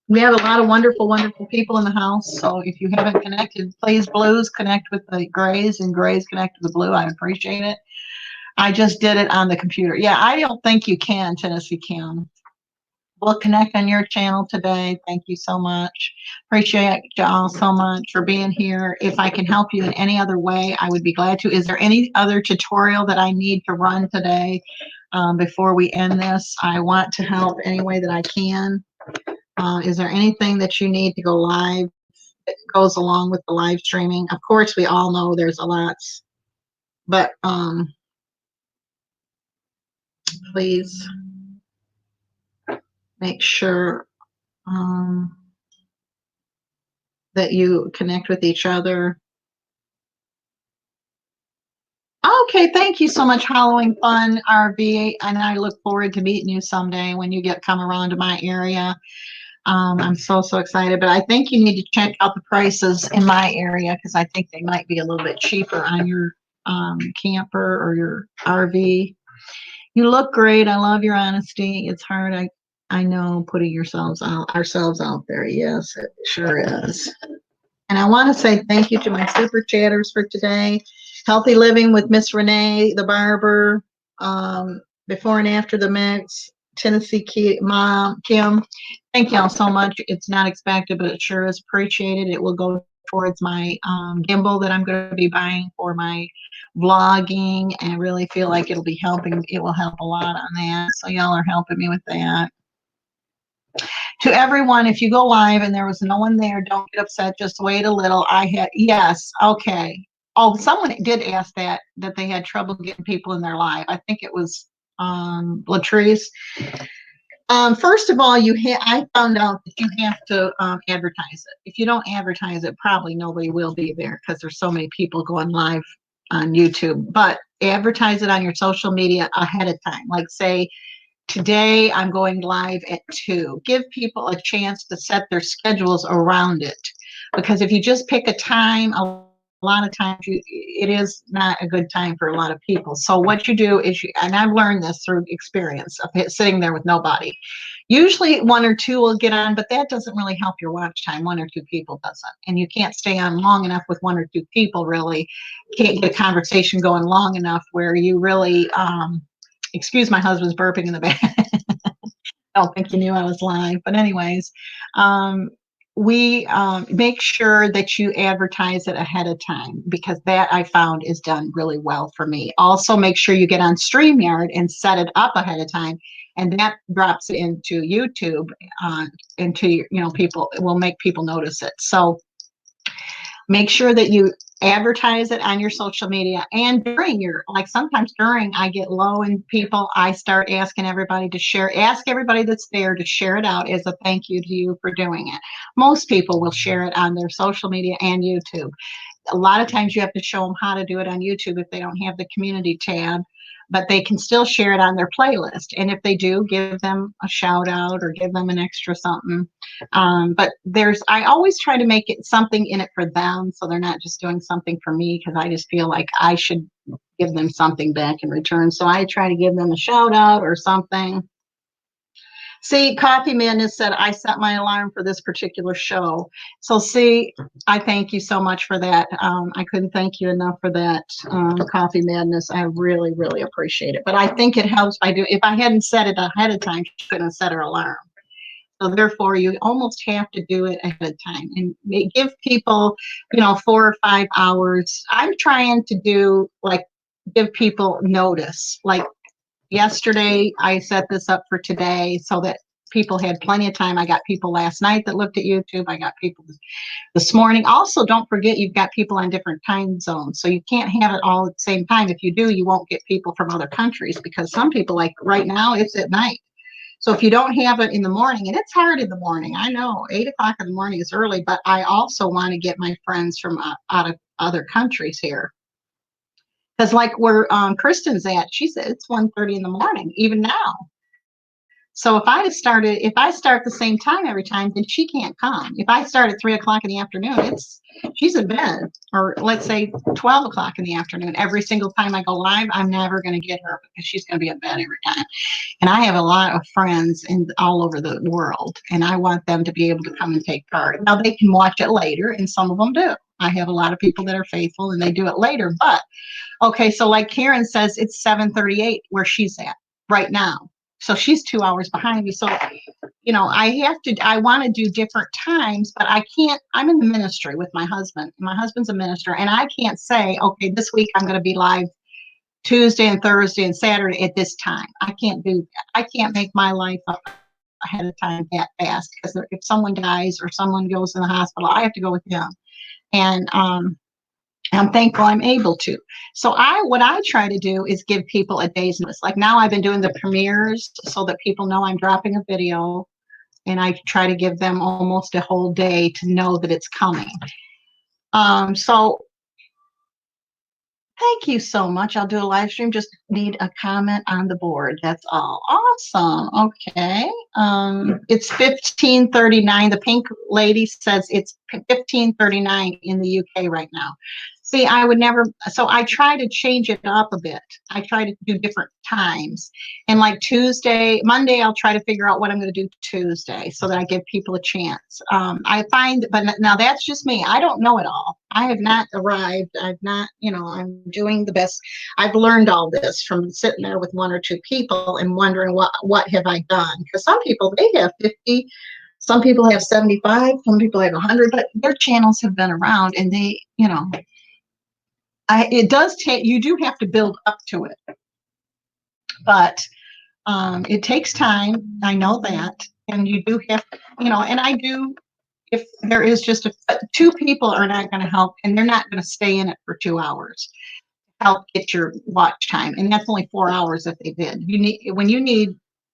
We have a lot of wonderful, wonderful people in the house. So if you haven't connected, please, blues, connect with the grays, and grays connect with the blue. I appreciate it. I just did it on the computer. Yeah, I don't think you can, Tennessee Kim. We'll connect on your channel today. Thank you so much. Appreciate y'all so much for being here. If I can help you in any other way, I would be glad to. Is there any other tutorial that I need to run today before we end this? I want to help any way that I can. Is there anything that you need to go live that goes along with the live streaming? Of course, we all know there's a lot, but please make sure that you connect with each other. Okay, thank you so much, Halloween Fun RV, and I look forward to meeting you someday when you come around to my area. I'm so excited, but I think you need to check out the prices in my area because I think they might be a little bit cheaper on your camper or your RV. You look great. I love your honesty. It's hard. I know putting ourselves out there. Yes, it sure is. And I want to say thank you to my super chatters for today. Healthy Living with Miss Renee, the barber, before and after the mix, Tennessee Mom, Kim. Thank y'all so much. It's not expected, but it sure is appreciated. It will go towards my gimbal that I'm going to be buying for my vlogging, and I really feel like it'll be helping. It will help a lot on that. So y'all are helping me with that. To everyone, if you go live and there was no one there, don't get upset. Just wait a little. Yes, okay. Oh, someone did ask that they had trouble getting people in their live. I think it was Latrice. First of all, I found out that you have to advertise it. If you don't advertise it, probably nobody will be there because there's so many people going live on YouTube. But advertise it on your social media ahead of time. Like say, today I'm going live at 2. Give people a chance to set their schedules around it. Because if you just pick a time, a lot of times it is not a good time for a lot of people. So what you do is and I've learned this through experience of sitting there with nobody. Usually 1 or 2 will get on, but that doesn't really help your watch time. 1 or 2 people doesn't. And you can't stay on long enough with 1 or 2 people, really. Can't get a conversation going long enough where you really, excuse my husband's burping in the back. I don't think you knew I was live. But anyways, we make sure that you advertise it ahead of time because that I found is done really well for me. Also, make sure you get on Streamyard and set it up ahead of time. And that drops it into YouTube, people, it will make people notice it. So make sure that you advertise it on your social media and during sometimes during I get low in people, I start asking everybody to share, ask everybody that's there to share it out as a thank you to you for doing it. Most people will share it on their social media and YouTube. A lot of times you have to show them how to do it on YouTube if they don't have the community tab, but they can still share it on their playlist. And if they do, give them a shout out or give them an extra something. But I always try to make it something in it for them. So they're not just doing something for me because I just feel like I should give them something back in return. So I try to give them a shout out or something. See, Coffee Madness said, I set my alarm for this particular show. So see, I thank you so much for that. I couldn't thank you enough for that, Coffee Madness. I really, really appreciate it. But I think it helps if I hadn't set it ahead of time, she couldn't have set her alarm. So therefore, you almost have to do it ahead of time and give people, 4 or 5 hours. I'm trying to give people notice, yesterday, I set this up for today so that people had plenty of time. I got people last night that looked at YouTube. I got people this morning. Also, don't forget you've got people on different time zones. So you can't have it all at the same time. If you do, you won't get people from other countries because some people, like right now, it's at night. So if you don't have it in the morning, and it's hard in the morning, I know 8 o'clock in the morning is early, but I also want to get my friends from out of other countries here. Because like where Kristen's at, she said it's 1:30 in the morning, even now. So if I start the same time every time, then she can't come. If I start at 3 o'clock in the afternoon, she's in bed, or let's say 12 o'clock in the afternoon. Every single time I go live, I'm never going to get her because she's going to be in bed every time. And I have a lot of friends all over the world, and I want them to be able to come and take part. Now they can watch it later, and some of them do. I have a lot of people that are faithful and they do it later. But okay, so like Karen says, it's 7:38 where she's at right now. So she's 2 hours behind me. So, I want to do different times, but I can't. I'm in the ministry with my husband. My husband's a minister, and I can't say, okay, this week I'm going to be live Tuesday and Thursday and Saturday at this time. I can't do that. I can't make my life up ahead of time that fast, because if someone dies or someone goes in the hospital, I have to go with them. And I'm thankful I'm able to. So what I try to do is give people a day's notice. Like now I've been doing the premieres so that people know I'm dropping a video, and I try to give them almost a whole day to know that it's coming. So thank you so much. I'll do a live stream. Just need a comment on the board. That's all. Awesome. Okay. It's 15:39. The pink lady says it's 15:39 in the UK right now. See, I would never. So I try to change it up a bit. I try to do different times. And like Monday, I'll try to figure out what I'm going to do Tuesday so that I give people a chance. I find, but now that's just me. I don't know it all. I have not arrived. I've not, I'm doing the best. I've learned all this from sitting there with one or two people and wondering what have I done? Because some people, they have 50, some people have 75, some people have 100, but their channels have been around, and they, it does take, you do have to build up to it, but it takes time. I know that. And you do have, and I do, if there is just two people are not going to help, and they're not going to stay in it for 2 hours, help get your watch time. And that's only 4 hours if they did. When you need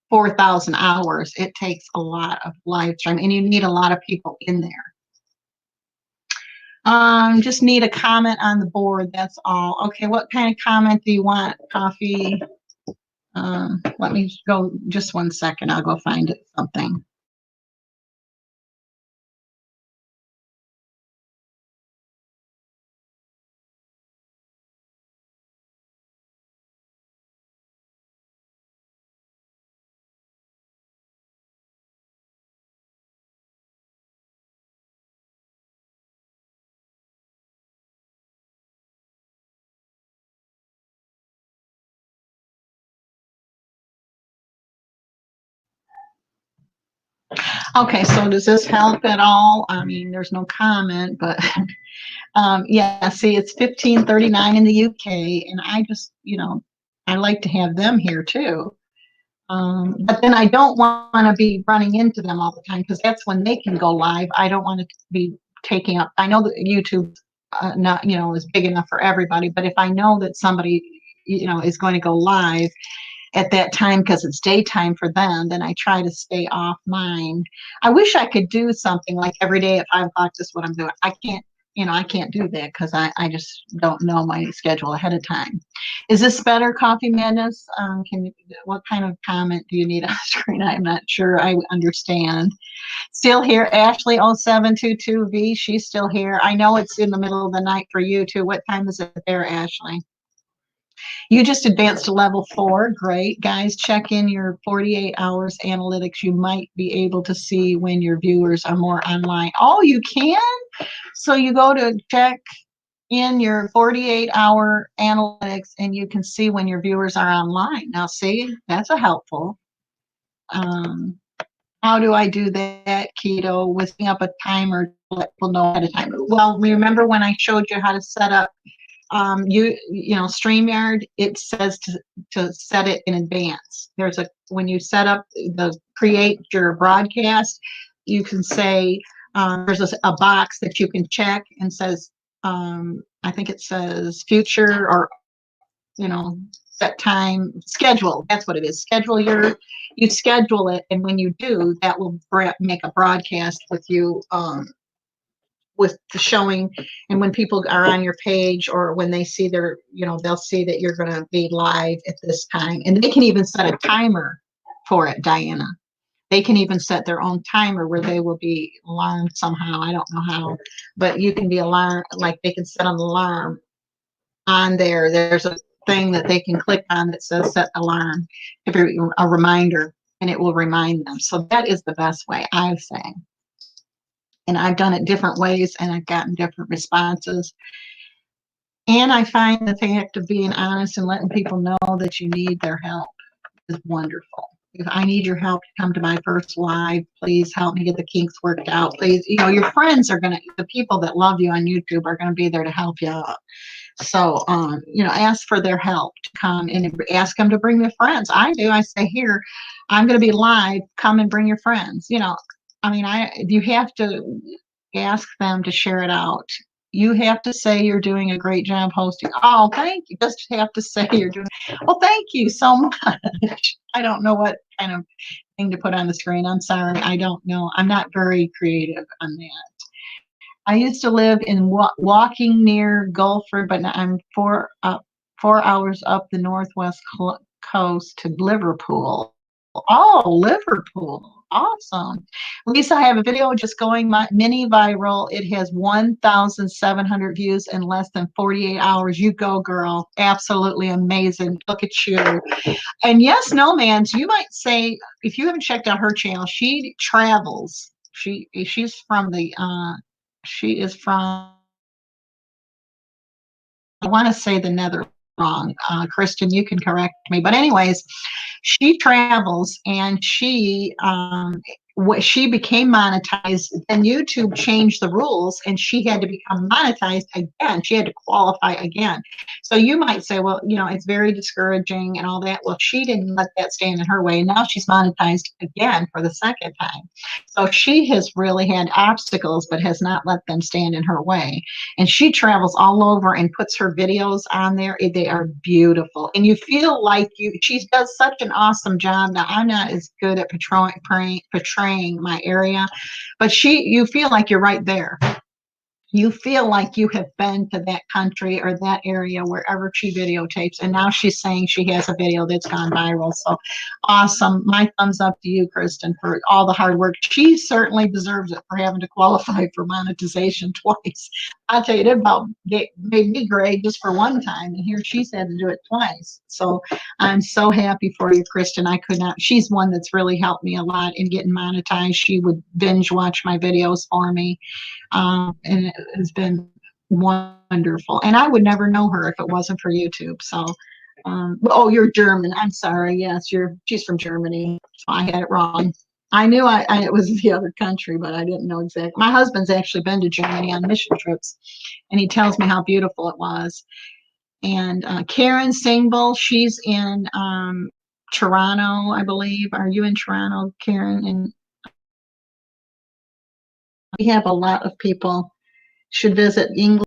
4,000 hours, it takes a lot of live time, and you need a lot of people in there. Just need a comment on the board. That's all. Okay, what kind of comment do you want? Coffee. Let me go just 1 second. I'll go find something. Okay, so does this help at all? I mean, there's no comment, but yeah, see, it's 15:39 in the UK, and I just, I like to have them here too. But then I don't want to be running into them all the time, because that's when they can go live. I don't want to be taking up. I know that YouTube, not is big enough for everybody, but if I know that somebody, is going to go live at that time because it's daytime for them, then I try to stay off mine. I wish I could do something like every day at 5 o'clock. This is what I'm doing. I can't do that because I just don't know my schedule ahead of time. Is this better, Coffee Madness? What kind of comment do you need on screen? I'm not sure I understand. Still here, Ashley 0722V, she's still here. I know it's in the middle of the night for you too. What time is it there, Ashley? You just advanced to level 4. Great. Guys, check in your 48 hours analytics. You might be able to see when your viewers are more online. Oh, you can? So you go to check in your 48-hour analytics, and you can see when your viewers are online. Now, see, that's a helpful. How do I do that, Keto? Whipping up a timer to let people know ahead of time. Well, remember when I showed you how to set up Streamyard, it says to set it in advance. When you set up create your broadcast, you can say, there's a box that you can check and says, I think it says future, or, set time, schedule. That's what it is. You schedule it. And when you do, that will make a broadcast with you, with the showing. And when people are on your page, or when they see they'll see that you're going to be live at this time. And they can even set a timer for it, Diana. They can even set their own timer where they will be alarmed somehow. I don't know how, but you can be alarmed, like they can set an alarm on there. There's a thing that they can click on that says set alarm, a reminder, and it will remind them. So that is the best way, I say. And I've done it different ways, and I've gotten different responses. And I find the fact of being honest and letting people know that you need their help is wonderful. If I need your help to come to my first live, please help me get the kinks worked out. Please, your friends are the people that love you on YouTube are going to be there to help you out. So, ask for their help to come, and ask them to bring their friends. I do. I say, here, I'm going to be live. Come and bring your friends. You have to ask them to share it out. You have to say you're doing a great job hosting. Oh, thank you. Just have to say you're doing. Well, thank you so much. I don't know what kind of thing to put on the screen. I'm sorry. I don't know. I'm not very creative on that. I used to live in walking near Gulford, but I'm 4 hours up the northwest coast to Liverpool. Oh, Liverpool. Awesome. Lisa, I have a video just going mini viral. It has 1,700 views in less than 48 hours. You go, girl. Absolutely amazing. Look at you. And yes, no, man. So you might say, if you haven't checked out her channel, she travels. She's from she is from, I want to say the Netherlands wrong. Kristen, you can correct me. But anyways, she travels, and she became monetized. Then YouTube changed the rules, and she had to become monetized again. She had to qualify again. So you might say, well, it's very discouraging and all that. Well, she didn't let that stand in her way. Now she's monetized again for the second time. So she has really had obstacles, but has not let them stand in her way. And she travels all over and puts her videos on there. They are beautiful. And you feel like she does such an awesome job. Now, I'm not as good at portraying my area, but you feel like you're right there. You feel like you have been to that country or that area wherever she videotapes. And now she's saying she has a video that's gone viral. So awesome. My thumbs up to you, Kristen, for all the hard work. She certainly deserves it for having to qualify for monetization twice. I'll tell you, that about made me gray just for one time. And here she's had to do it twice. So I'm so happy for you, Kristen. She's one that's really helped me a lot in getting monetized. She would binge watch my videos for me. And it has been wonderful. And I would never know her if it wasn't for YouTube. So, oh, you're German. I'm sorry. Yes, she's from Germany. So I had it wrong. I knew it was the other country, but I didn't know exactly. My husband's actually been to Germany on mission trips, and he tells me how beautiful it was. And Karen Singbal, she's in Toronto, I believe. Are you in Toronto, Karen? And we have a lot of people should visit England.